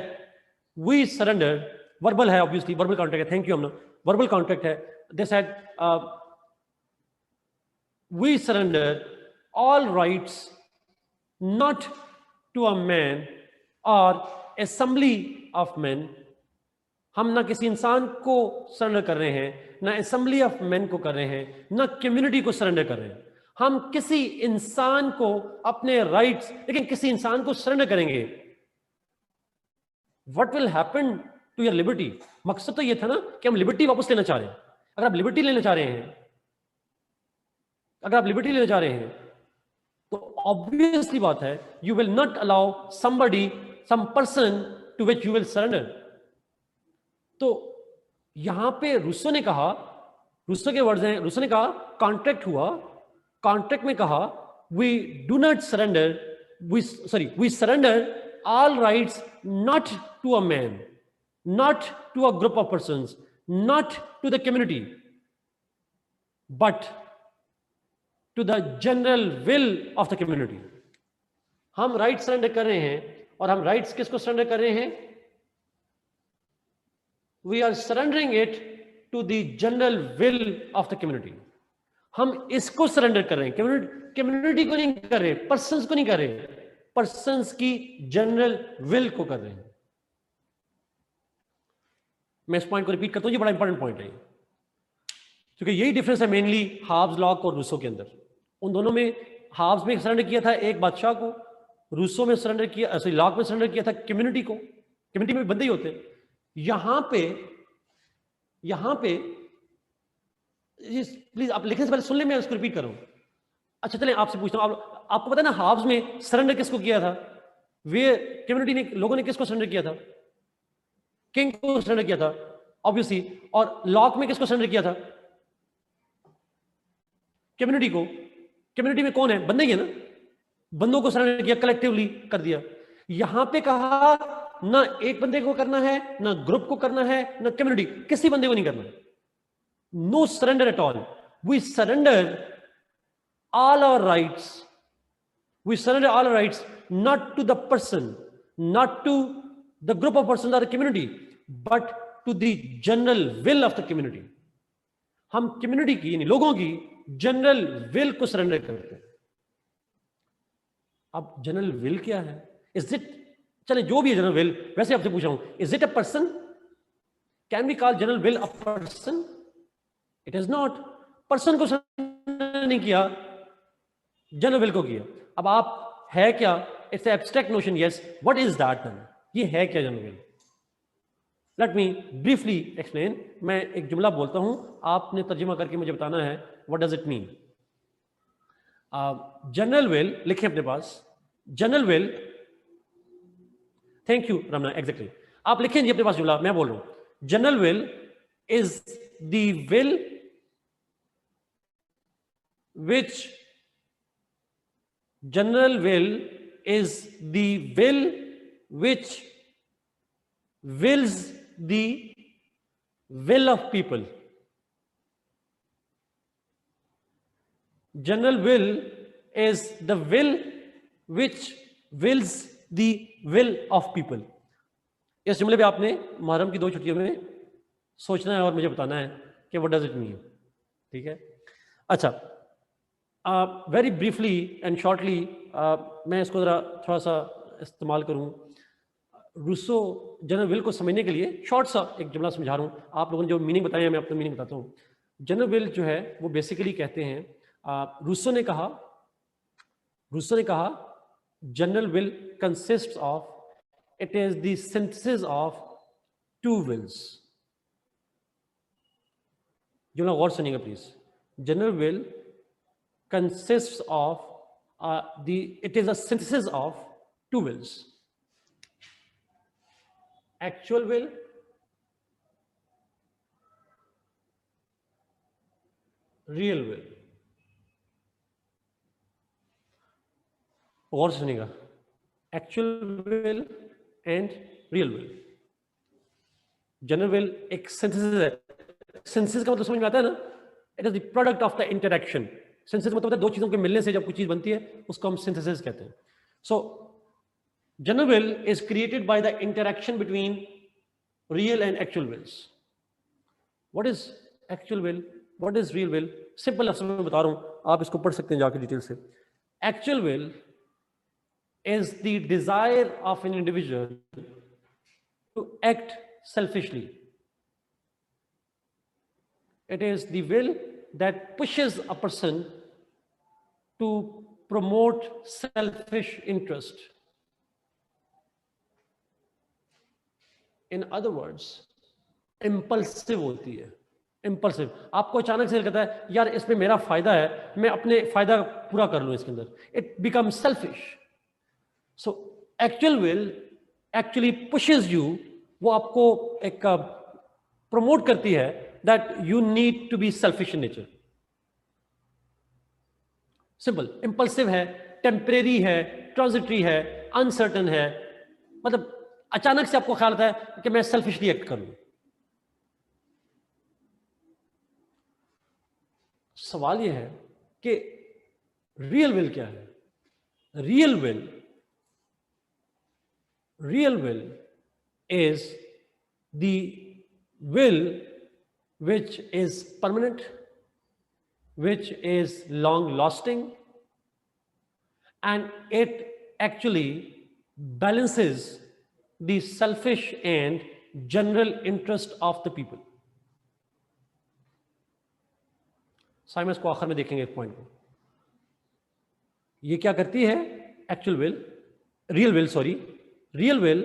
we surrender. Verbal है, ऑब्वियसली वर्बल कॉन्ट्रैक्ट है, thank you Amna, verbal contract है। They said we surrender all rights not to a man or assembly of men। हम ना किसी इंसान को सरेंडर कर रहे हैं, ना असेंबली ऑफ मैन को कर रहे हैं, ना कम्युनिटी को सरेंडर कर रहे हैं। हम किसी इंसान को अपने राइट्स, लेकिन किसी इंसान को सरेंडर करेंगे, what will happen to your liberty? मकसद तो ये था ना कि हम लिबर्टी वापस लेना चाह रहे हैं। अगर आप लिबर्टी लेना चाह रहे हैं, अगर आप लिबर्टी लेना चाह रहे हैं तो ऑब्वियसली बात है you will not allow somebody, some person to which you will surrender. तो यहां पे रूसो ने कहा, रूसो के वर्ड्स हैं, रूसो ने कहा कॉन्ट्रैक्ट हुआ, कॉन्ट्रैक्ट में कहा we do not surrender, we surrender all rights not to a man, not to a group of persons, not to the community, but to the general will of the community। हम right surrender कर रहे हैं, और हम rights किसको surrender कर रहे हैं? we are surrendering it to the general will of the community। हम इसको सरेंडर कर रहे हैं, कम्युनिटी को नहीं कर रहे, पर्संस को नहीं कर रहे, पर्संस की जनरल विल को कर रहे हैं। मैं इस पॉइंट को रिपीट करता हूं, ये बड़ा इंपॉर्टेंट पॉइंट है, क्योंकि यही डिफरेंस है मेनली हाब्स लॉक और रूसो के अंदर। उन दोनों में, हाब्स में सरेंडर किया था एक बादशाह को, रूसो में सरेंडर किया, लॉक में सरेंडर किया था कम्युनिटी को। कम्युनिटी में बंदे ही होते हैं। यहां पे प्लीज आप लिखने से पहले सुन ले, मैं उसको रिपीट करूं। अच्छा चलें, आपसे पूछता हूं, आपको पता है ना हाब्स में सरेंडर किसको किया था? वे कम्युनिटी ने, लोगों ने किसको सरेंडर किया था? किंग को सरेंडर किया था ऑब्वियसली। और लॉक में किसको सरेंडर किया था? कम्युनिटी को। कम्युनिटी में कौन है? बंदे ही है ना, बंदों को सरेंडर किया, कलेक्टिवली कर दिया। यहां पे कहा ना एक बंदे को करना है, ना ग्रुप को करना है, ना कम्युनिटी, किसी बंदे को नहीं करना। No surrender at all. We surrender all our rights, we surrender all our rights not to the person, not to the group of persons or the community, but to the general will of the community। हम community की, यानी लोगों की general will को surrender करते हैं। अब general will क्या है? इज इट, चले जो भी है जनरल विल, वैसे आपसे पूछा हूं, is it a person? Can we call general will a person? It is not. Person को सरेंडर नहीं किया, जनरल विल को किया। अब आप है क्या? It's abstract notion, yes. What is that then? ये है क्या general will? Let me briefly explain. मैं एक जुमला बोलता हूं, आपने तर्जुमा करके मुझे बताना है what does it mean. General will लिखें अपने पास, general will, thank you Ramana, exactly आप लिखें जी अपने पास जुमला, मैं बोल रहा हूं। General will is the will which general will is the will which wills the will of people. General will is the will which wills the will of people. इस जुमले पे आपने मुहर्रम की 2 छुट्टियों में सोचना है और मुझे बताना है कि व्हाट डज इट मीन. ठीक है. अच्छा, वेरी ब्रीफली एंड शॉर्टली मैं इसको ज़रा थोड़ा सा इस्तेमाल करूँ. रूसो जनरल विल को समझने के लिए शॉर्ट सा एक जुमला समझा रहा हूँ. आप लोगों ने जो मीनिंग बताया है मैं अपना मीनिंग बताता हूँ. जनरल विल जो है वो बेसिकली कहते हैं, रूसो ने कहा general will consist of, it is the synthesis of two wills. You know what सुनिएगा please. General will consists of it is a synthesis of two wills. Actual will real will. और सुनिएगा. Actual will and real will. General will एक synthesis है. Synthesis का मतलब समझ में आता है ना? It is the product of the interaction. Synthesis मतलब होता है दो चीजों के मिलने से जब कुछ चीज बनती है उसको हम synthesis कहते हैं. So general will is created by the interaction between real and actual wills. What is actual will? What is real will? Simple लफ्ज़ों में बता रहा हूँ, आप इसको पढ़ सकते हैं जाके डिटेल से. Actual will is the desire of an individual to act selfishly. It is the will that pushes a person to promote selfish interest. In other words, impulsive होती है. Impulsive. आपको अचानक से लगता है यार इसमें मेरा फायदा है, मैं अपने फायदा पूरा कर लूँ इसके अंदर. It becomes selfish. So actual will actually pushes you, वो आपको एक प्रमोट करती है that you need to be selfish in nature. Simple. Impulsive है, temporary है, transitory है, uncertain है. मतलब अचानक से आपको ख्याल आता है कि मैं selfishly act करूँ. सवाल यह है कि real will क्या है? Real will is the will which is permanent, which is long lasting, and it actually balances the selfish and general interest of the people. साइमस को आखिर में देखेंगे एक पॉइंट को. ये क्या करती है? real will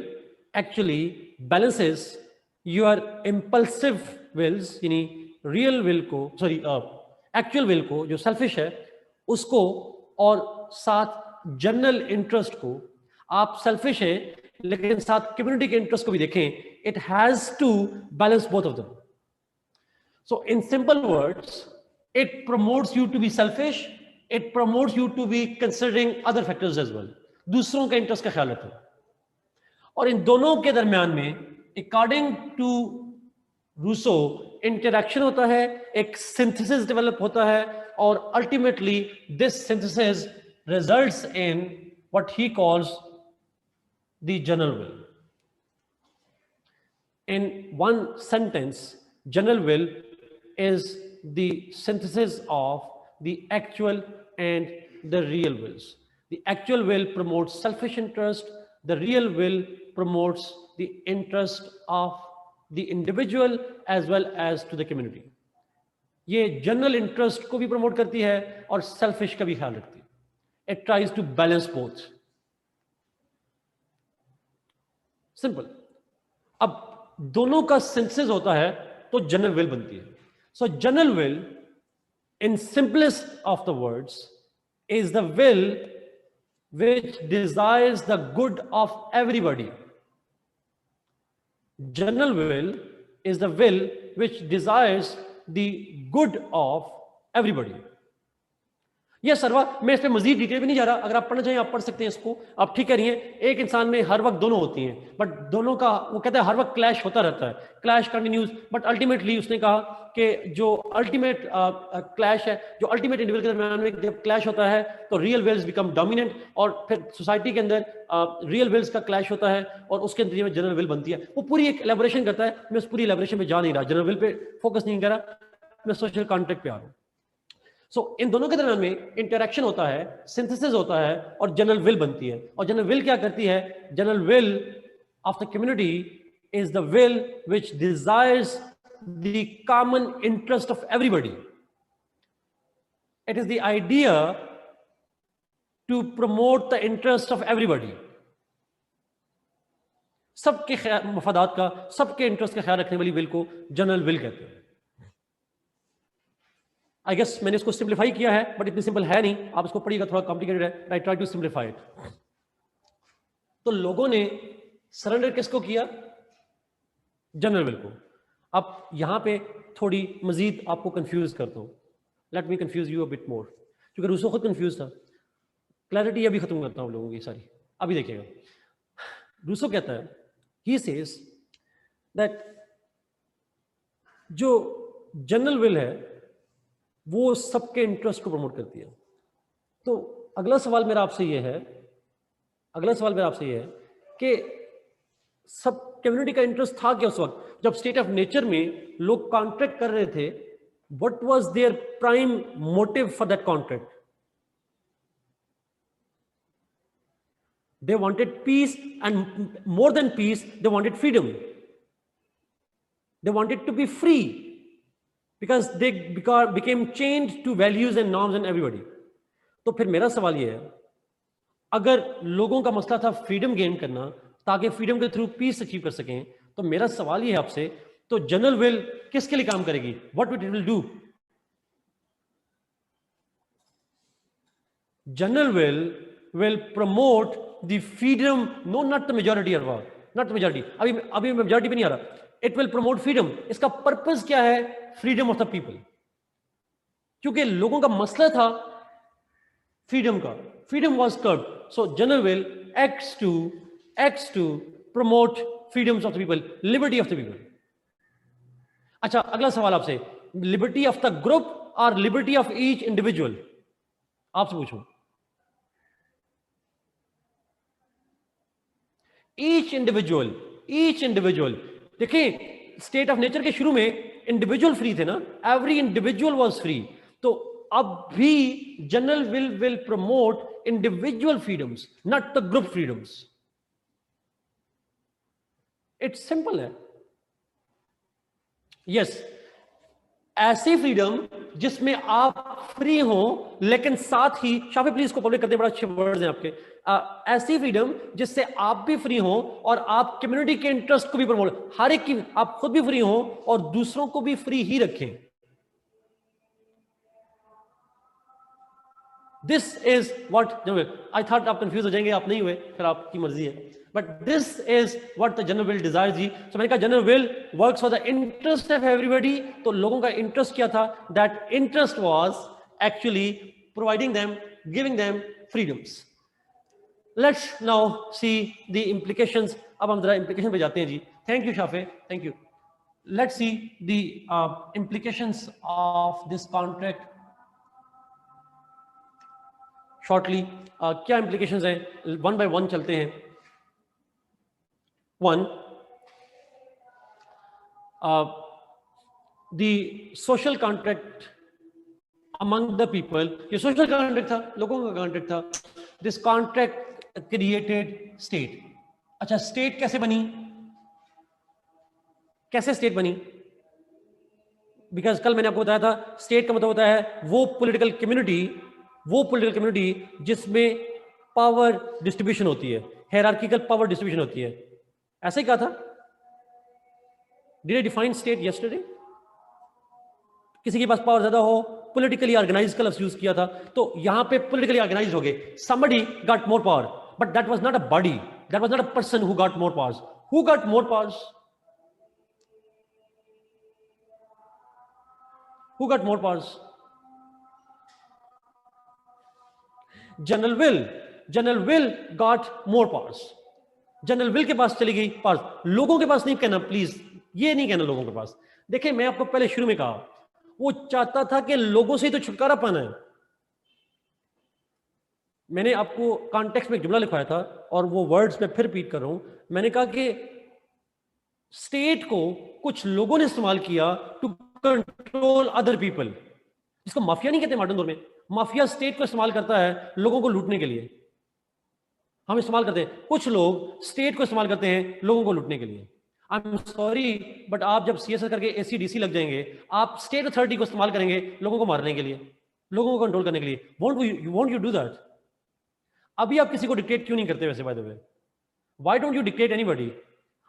actually balances your impulsive wills, यानी real will को actual will को जो selfish है उसको और साथ general interest को. आप selfish है लेकिन साथ community के interest को भी देखें. It has to balance both of them. So in simple words, it promotes you to be selfish, it promotes you to be considering other factors as well. दूसरों के interest का ख्याल रखो. और इन दोनों के दरमियान में अकॉर्डिंग टू रूसो इंटरैक्शन होता है, एक सिंथेसिस डेवलप होता है और ultimately this synthesis results in what he calls the general will. In one sentence, general will is the synthesis of the actual and the real wills. The actual will promotes selfish interest, the real will promotes the interest of the individual as well as to the community. ये general interest को भी promote करती है और selfish का भी ख्याल रखती है. It tries to balance both. Simple. अब दोनों का सिंथेसिस होता है तो जनरल विल बनती है. सो general will in simplest of the words is the will which desires the good of everybody. General will is the will which desires the good of everybody. ये सर्वा, मैं इस पे मजीद डिटेल भी नहीं जा रहा, अगर आप पढ़ना चाहें आप पढ़ सकते हैं इसको। आप ठीक कह रही हैं, एक इंसान में हर वक्त दोनों होती हैं, बट दोनों का वो कहता है हर वक्त क्लैश होता रहता है, क्लैश कंटिन्यूज, बट अल्टीमेटली उसने कहा कि जो अल्टीमेट क्लैश है, जो अल्टीमेट इंडिविजुअल के दरमियान में जब क्लैश होता है तो रियल विल्स बिकम डोमिनेंट, और फिर सोसाइटी के अंदर रियल विल्स का क्लैश होता है और उसके नतीजे में जनरल विल बनती है। वो पूरी एक एलेबोरेशन करता है, मैं उस पूरी एलेबोरेशन पे जा नहीं रहा, जनरल विल पे फोकस नहीं कर रहा, मैं सोशल कॉन्ट्रैक्ट पे आ रहा हूँ। सो इन दोनों के दरमियान में इंटरेक्शन होता है, सिंथेसिस होता है और जनरल विल बनती है। और जनरल विल क्या करती है? General will of the community is the will which desires the common interest of everybody. It is the idea to promote the interest of everybody. सबके मफादात का, सबके इंटरेस्ट का ख्याल रखने वाली विल को जनरल विल कहते हैं। आई गेस मैंने इसको सिंप्लीफाई किया है, बट इतनी सिंपल है नहीं, आप इसको पढ़िएगा, थोड़ा कॉम्प्लिकेटेड है। I try to simplify it. तो लोगों ने सरेंडर किसको किया? जनरल विल को। अब यहां पे थोड़ी मजीद आपको कंफ्यूज करता हूं, let me confuse you a bit more, क्योंकि रूसो खुद कंफ्यूज था। क्लैरिटी अभी खत्म करता हूं लोगों की सारी, अभी देखिएगा। रूसो कहता है, ही सेज दैट जो जनरल विल है वो सबके इंटरेस्ट को प्रमोट करती है। तो अगला सवाल मेरा आपसे ये है, कि सब कम्युनिटी का इंटरेस्ट था क्या उस वक्त जब स्टेट ऑफ नेचर में लोग कॉन्ट्रैक्ट कर रहे थे? What was their prime motive for that contract? They wanted peace, and more than peace they wanted freedom. They wanted to be free because they became chained to values and norms and everybody. तो फिर मेरा सवाल ये है, अगर लोगों का मसला था फ्रीडम गेन करना ताकि फ्रीडम के थ्रू पीस अचीव कर सकें, तो मेरा सवाल ये है आपसे, तो जनरल विल किसके लिए काम करेगी? What it will do? General will promote the freedom, no not the majority, not the majority, अभी मेजॉरिटी पे नहीं आ रहा। It will promote freedom. इसका पर्पस क्या है? Freedom of the people. क्योंकि लोगों का मसला था फ्रीडम का, freedom was curbed, so general will acts to promote freedoms of the people, liberty of the people. अच्छा, अगला सवाल आपसे, लिबर्टी ऑफ द ग्रुप और लिबर्टी ऑफ ईच इंडिविजुअल? आपसे पूछूं, ईच इंडिविजुअल। देखिए, स्टेट ऑफ नेचर के शुरू में इंडिविजुअल फ्री थे ना, एवरी इंडिविजुअल वाज फ्री। तो अब भी general will promote individual freedoms, not the group freedoms. It's simple है। यस, ऐसी फ्रीडम जिसमें आप फ्री हो, लेकिन साथ ही, शाफी प्लीज को पब्लिक करते, बड़ा अच्छे वर्ड्स हैं आपके, ऐसी फ्रीडम जिससे आप भी फ्री हो और आप कम्युनिटी के इंटरेस्ट को भी प्रमोट, हर एक की, आप खुद भी फ्री हो और दूसरों को भी फ्री ही रखें। This is what, I thought आप कंफ्यूज हो जाएंगे, आप नहीं हुए, फिर आपकी मर्जी है, but this is what the general will desires जी। सो मैंने कहा general will works for the interest of everybody. तो लोगों का इंटरेस्ट क्या था? That interest was actually providing them, giving them freedoms. Let's now see the implications. अब हम जरा implication पे जाते हैं जी। Thank you Shafey, thank you. Let's see the implications of this contract shortly. क्या implications हैं? One by one चलते हैं। One, the social contract among the people. ये social contract था, लोगों का contract था। This contract created state. अच्छा, स्टेट कैसे बनी? स्टेट बनी? बिकॉज कल मैंने आपको बताया था, स्टेट का मतलब होता है वो पॉलिटिकल कम्युनिटी जिसमें पावर डिस्ट्रीब्यूशन होती है, हायरार्किकल पावर डिस्ट्रीब्यूशन होती है। ऐसे ही कहा था, did I define state yesterday? किसी के पास पावर ज्यादा हो, पॉलिटिकली ऑर्गेनाइज का लफ्ज यूज किया था, तो यहां पे पॉलिटिकली ऑर्गेनाइज हो गए। somebody got more power, but that was not a body, that was not a person who got more powers. Who got more powers? Who got more powers? General will got more powers, general will के पास चली गई powers, लोगों के पास नहीं कहना please, ये नहीं कहना लोगों के पास। देखिए मैं आपको पहले शुरू में कहा वो चाहता था कि लोगों से ही तो छुटकारा पाना है। मैंने आपको कॉन्टेक्स्ट में एक जुमला लिखवाया था और वो वर्ड्स में फिर रिपीट कर रहा हूं। मैंने कहा कि स्टेट को कुछ लोगों ने इस्तेमाल किया टू कंट्रोल अदर पीपल। इसको माफिया नहीं कहते मॉडर्न दौर में, माफिया स्टेट को इस्तेमाल करता है लोगों को लूटने के लिए। हम इस्तेमाल करते हैं, कुछ लोग स्टेट को इस्तेमाल करते हैं लोगों को लूटने के लिए। आई एम सॉरी बट आप जब सीएसएस करके एसीडीसी लग जाएंगे, आप स्टेट अथॉरिटी को इस्तेमाल करेंगे लोगों को मारने के लिए, लोगों को कंट्रोल करने के लिए। Won't you do that? अभी आप किसी को डिक्टेट क्यों नहीं करते वैसे by the way? Why don't you dictate anybody?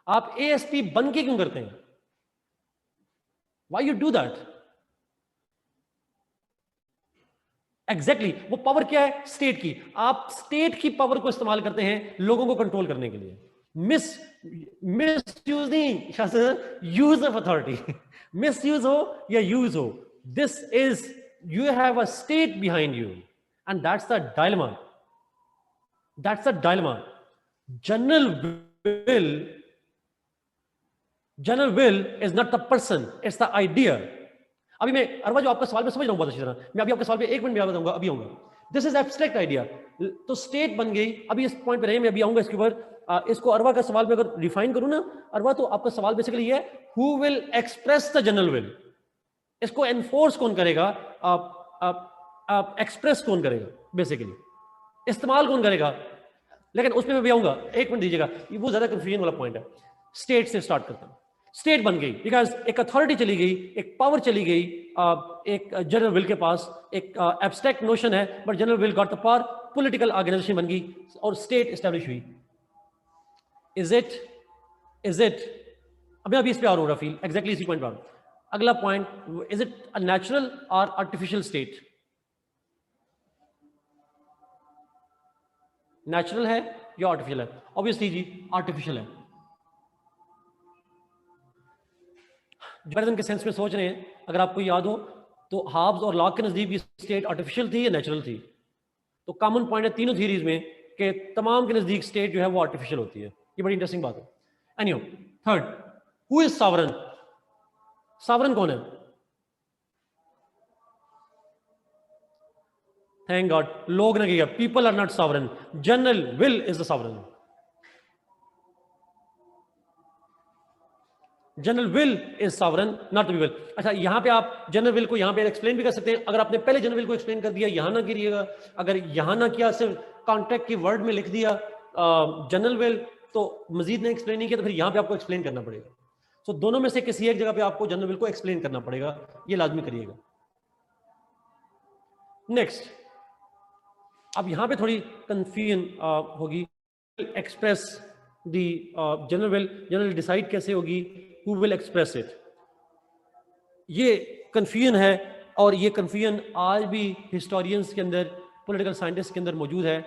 आप एएसपी बन के क्यों करते हैं? Why you do that? Exactly वो पावर क्या है? स्टेट की। आप स्टेट की पावर को इस्तेमाल करते हैं लोगों को कंट्रोल करने के लिए। मिस यूज नहीं, use of authority. Miss use हो या यूज हो, this is, you have a state behind you and that's the dilemma. That's the dilemma. General will is not the person, it's the idea. अभी मैं अरवा जो आपका सवाल में समझ रहा हूं बहुत अच्छी तरह, मैं अभी आपके सवाल पे 1 मिनट में बताऊंगा, अभी आऊंगा। This is abstract idea. तो स्टेट बन गई, अभी इस पॉइंट पे रहे, मैं अभी आऊंगा इसके ऊपर। इसको अरवा का सवाल में अगर रिफाइन करूं ना अरवा, तो आपका सवाल बेसिकली ये है, who will express the general will? इसको एनफोर्स कौन करेगा? आप एक्सप्रेस कौन करेगा बेसिकली, इस्तेमाल कौन करेगा? लेकिन उसमें मैं भी आऊंगा, 1 मिनट दीजिएगा, वो ज्यादा कंफ्यूजन वाला पॉइंट है। स्टेट से स्टार्ट करता हूं। स्टेट बन गई बिकॉज एक अथॉरिटी चली गई, एक पावर चली गई, एक जनरल विल के पास। एक एब्स्ट्रैक्ट नोशन है but general will got the power, political organization बन गई और स्टेट एस्टेब्लिश हुई। इज इट अभी इस पे और हो रहा फील, एग्जैक्टली इसी पॉइंट पर। अगला point, is it a natural और आर्टिफिशियल स्टेट? नेचुरल है या आर्टिफिशियल है? ऑब्वियसली जी आर्टिफिशियल है। के सेंस में सोच रहे हैं, अगर आपको याद हो तो हाब्स और लॉक के नजदीक भी स्टेट आर्टिफिशियल थी या नेचुरल थी? तो कॉमन पॉइंट है तीनों थ्योरीज में कि तमाम के नजदीक स्टेट जो है वो आर्टिफिशियल होती है। ये बड़ी इंटरेस्टिंग बात है। Anyhow, third, who is sovereign? Sovereign कौन है? थैंक गॉड, लोग ने किया, people are not sovereign, general will is the sovereign. General will is sovereign not will. अच्छा, यहां पे आप जनरल विल को यहां पे एक्सप्लेन भी कर सकते हैं। अगर आपने पहले जनरल विल को एक्सप्लेन कर दिया, यहां ना गिरिएगा। अगर यहां ना किया, सिर्फ कॉन्ट्रैक्ट की वर्ड में लिख दिया जनरल विल, तो मजीद ने एक्सप्लेन नहीं किया, तो फिर यहां पे आपको एक्सप्लेन करना पड़ेगा। तो दोनों में से किसी एक जगह पे आपको जनरल विल को एक्सप्लेन करना पड़ेगा, ये लाजमी करिएगा। नेक्स्ट, अब यहां पे थोड़ी कंफ्यूजन होगी। Express the general will, general decide कैसे होगी? Who will express it? ये कंफ्यूजन है और ये कंफ्यूजन आज भी हिस्टोरियंस के अंदर, पॉलिटिकल साइंटिस्ट के अंदर मौजूद है।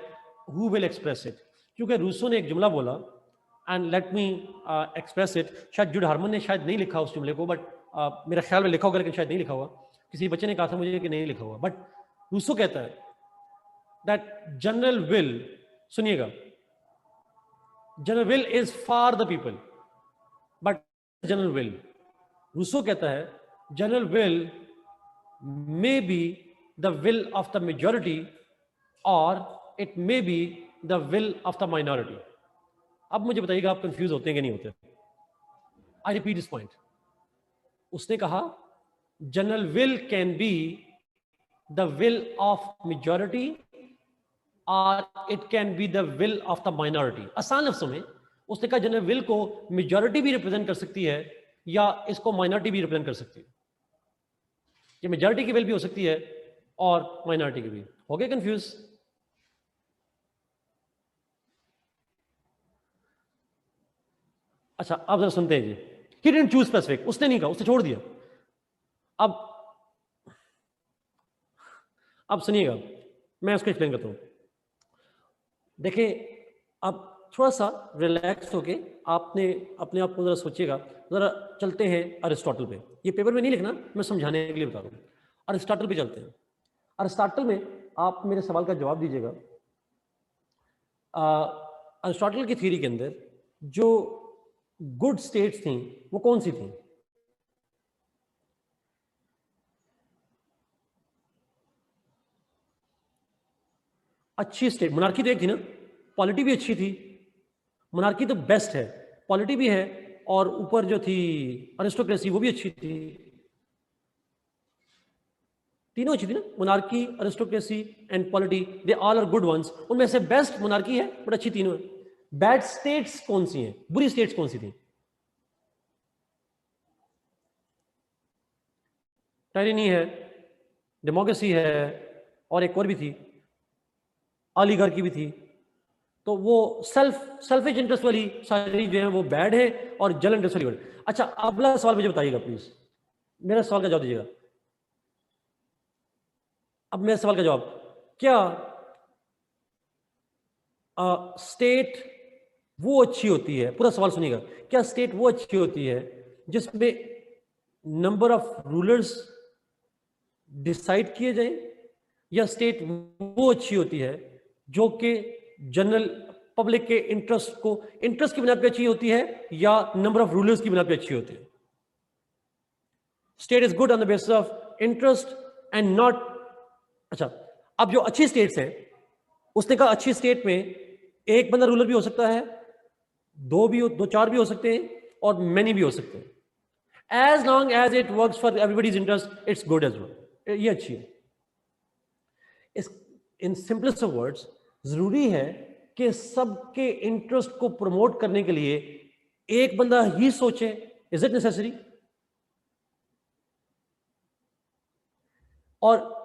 Who will express it? क्योंकि रूसो ने एक जुमला बोला, and let me express it. शायद जुड हार्मन ने शायद नहीं लिखा उस जुमले को, बट मेरा ख्याल में लिखा होगा, लेकिन शायद नहीं लिखा हुआ। किसी बच्चे ने कहा था मुझे कि नहीं लिखा हुआ, बट रूसो कहता है दैट जनरल विल, सुनिएगा, general will is for the people, but general will, Rousseau कहता है general will may be the will of the majority और it may be the will of the minority. अब मुझे बताइएगा आप कंफ्यूज होते हैं कि नहीं होते? I repeat this point. उसने कहा general will can be the will of majority और it can be the will of the minority. आसान लफ्जों में उसने कहा जनरल विल को मेजॉरिटी भी रिप्रेजेंट कर सकती है या इसको माइनॉरिटी भी रिप्रेजेंट कर सकती है। ये मेजॉरिटी की विल भी हो सकती है और माइनॉरिटी की भी। हो गए कंफ्यूज? अच्छा, अब जरा सुनते हैं जी। ही डिडंट चूज स्पेसिफिक, उसने नहीं कहा, उसने छोड़ दिया। अब सुनिएगा, मैं उसको एक्सप्लेन करता हूं। देखिए, अब थोड़ा सा रिलैक्स होके आपने अपने आप को जरा सोचिएगा। जरा चलते हैं अरिस्टोटल पे। ये पेपर में नहीं लिखना, मैं समझाने के लिए बता रहा हूँ। अरिस्टोटल पे चलते हैं। अरिस्टोटल में आप मेरे सवाल का जवाब दीजिएगा। अरिस्टोटल की थ्योरी के अंदर जो गुड स्टेट्स थी वो कौन सी थी? अच्छी स्टेट, मोनार्की तो एक थी ना, पॉलिटी भी अच्छी थी, मोनार्की तो बेस्ट है, पॉलिटी भी है, और ऊपर जो थी अरिस्टोक्रेसी वो भी अच्छी थी। तीनों अच्छी थी ना, monarchy, aristocracy and polity, they all are good ones. उनमें से बेस्ट मोनार्की है, बट अच्छी तीनों है। बैड स्टेट्स कौन सी हैं, बुरी स्टेट्स कौन सी थी? टायरेनी है, डेमोक्रेसी है, और एक और भी थी, ऑलिगार्की भी थी। तो वो सेल्फिश इंटरेस्ट वाली सारी जो है वो बैड है, और जल इंटरेस्ट वाली गुड। अच्छा, अगला सवाल मुझे बताइएगा प्लीज, मेरा सवाल का जवाब दीजिएगा। अब मेरे सवाल का जवाब, क्या स्टेट वो अच्छी होती है, पूरा सवाल सुनिएगा, क्या स्टेट वो अच्छी होती है जिसमें नंबर ऑफ रूलर्स डिसाइड किए जाए, या स्टेट वो अच्छी होती है जो कि जनरल पब्लिक के इंटरेस्ट की बिना पे अच्छी होती है, या नंबर ऑफ रूलर्स की बिना पे अच्छी होती है? State is good on the basis of interest and not. अच्छा, अब जो अच्छी स्टेट्स हैं, उसने कहा अच्छी स्टेट में एक बंदा रूलर भी हो सकता है, दो चार भी हो सकते हैं, और मैनी भी हो सकते हैं। As long as it works for everybody's interest, it's good as well, ये अच्छी है। इस इन सिंपलेस्ट ऑफ वर्ड्स, जरूरी है कि सबके इंटरेस्ट को प्रमोट करने के लिए एक बंदा ही सोचे? Is it necessary? और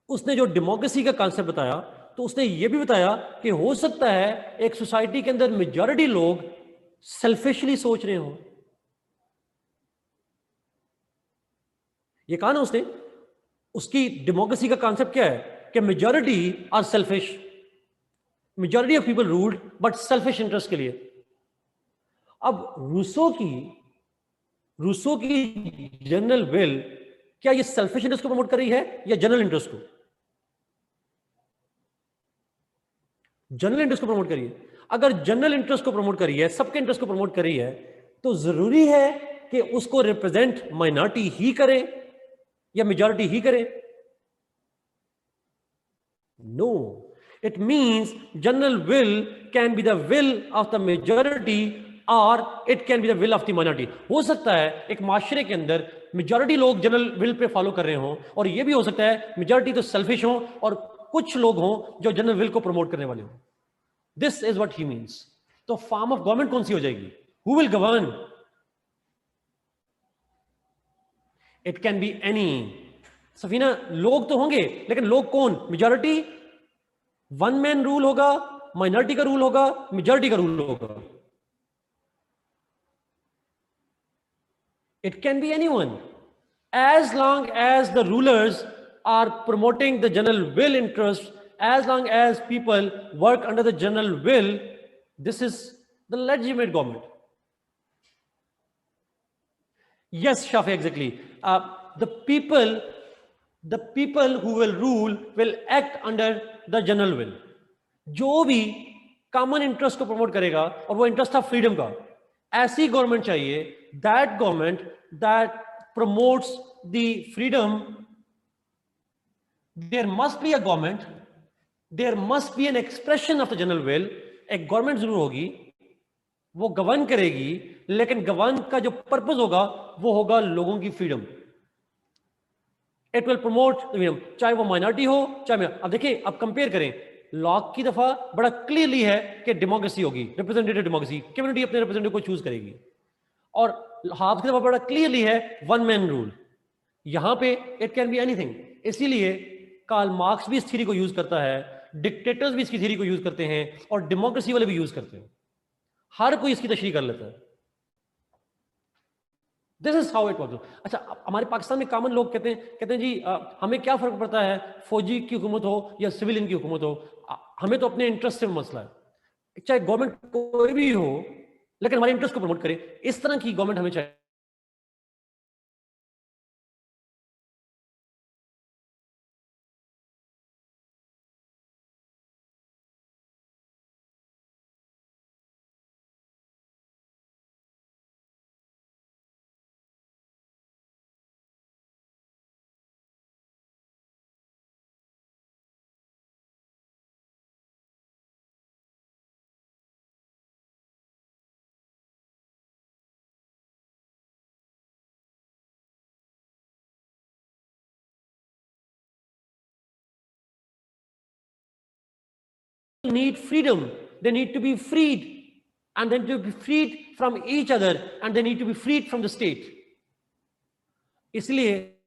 उसने जो डेमोक्रेसी का कॉन्सेप्ट बताया, तो उसने ये भी बताया कि हो सकता है एक सोसाइटी के अंदर मेजॉरिटी लोग सेल्फिशली सोच रहे हो। ये कहा ना उसने, उसकी डेमोक्रेसी का कॉन्सेप्ट क्या है कि majority are selfish, majority of people ruled but selfish interest के लिए। अब रूसो की जनरल विल, क्या ये सेल्फिश इंटरेस्ट को प्रमोट कर रही है या जनरल इंटरेस्ट को? जनरल इंटरेस्ट को प्रमोट करी है। अगर जनरल इंटरेस्ट को प्रमोट करी है, सबके इंटरेस्ट को प्रमोट करी है, तो जरूरी है कि उसको रिप्रेजेंट माइनॉरिटी ही करे या मेजॉरिटी ही करे? No, it means general will can be the will of the majority, और it can be the will of the minority. हो सकता है एक माशरे के अंदर मेजॉरिटी लोग जनरल विल पे फॉलो कर रहे हों, और ये भी हो सकता है मेजॉरिटी तो सेल्फिश हो और कुछ लोग हों जो जनरल विल को प्रमोट करने वाले हों। This is what he means. तो फॉर्म ऑफ गवर्नमेंट कौन सी हो जाएगी? Who will govern? It can be any. Safina, लोग तो होंगे, लेकिन लोग कौन? मेजॉरिटी, वन मैन रूल होगा, माइनॉरिटी का रूल होगा, मेजॉरिटी का रूल होगा? It can be any one, as long as the rulers are promoting the general will interest, as long as people work under the general will, this is the legitimate government. Yes, Shafi, exactly. The people, the people who will rule will act under the general will. जो भी common interest को promote करेगा, और वो interest था freedom का, ऐसी government चाहिए, that government that promotes the freedom. There must be a government, there must be an expression of the general will. एक गवर्नमेंट जरूर होगी, वो गवर्न करेगी, लेकिन गवर्न का जो पर्पस होगा वो होगा लोगों की freedom. It will promote freedom, चाहे वो माइनॉरिटी हो चाहे। अब देखिए, अब कंपेयर करें, लॉक की दफा बड़ा क्लियरली है कि डेमोक्रेसी होगी, रिप्रेजेंटेटिव डेमोक्रेसी, कम्युनिटी अपने रिप्रेजेंटेटिव को चूज करेगी। और हाफ की दफा बड़ा क्लियरली है वन मैन रूल। यहां पे इट कैन बी एनीथिंग। इसीलिए कार्ल मार्क्स भी इस थ्योरी को यूज करता है, डिक्टेटर्स भी इसकी थ्योरी को यूज करते हैं, और डेमोक्रेसी वाले भी यूज करते हैं। हर कोई इसकी तशरीह कर लेता है। This is how it work. अच्छा, हमारे पाकिस्तान में कॉमन लोग कहते हैं जी हमें क्या फर्क पड़ता है, फौजी की हुकूमत हो या सिविलियन की हुकूमत हो, हमें तो अपने इंटरेस्ट से मसला है। चाहे गवर्नमेंट कोई भी हो, लेकिन हमारे इंटरेस्ट को प्रमोट करे, इस तरह की गवर्नमेंट हमें चाहिए। need freedom. They need to be freed, and then to be freed from each other, and they need to be freed from the state. इसलिए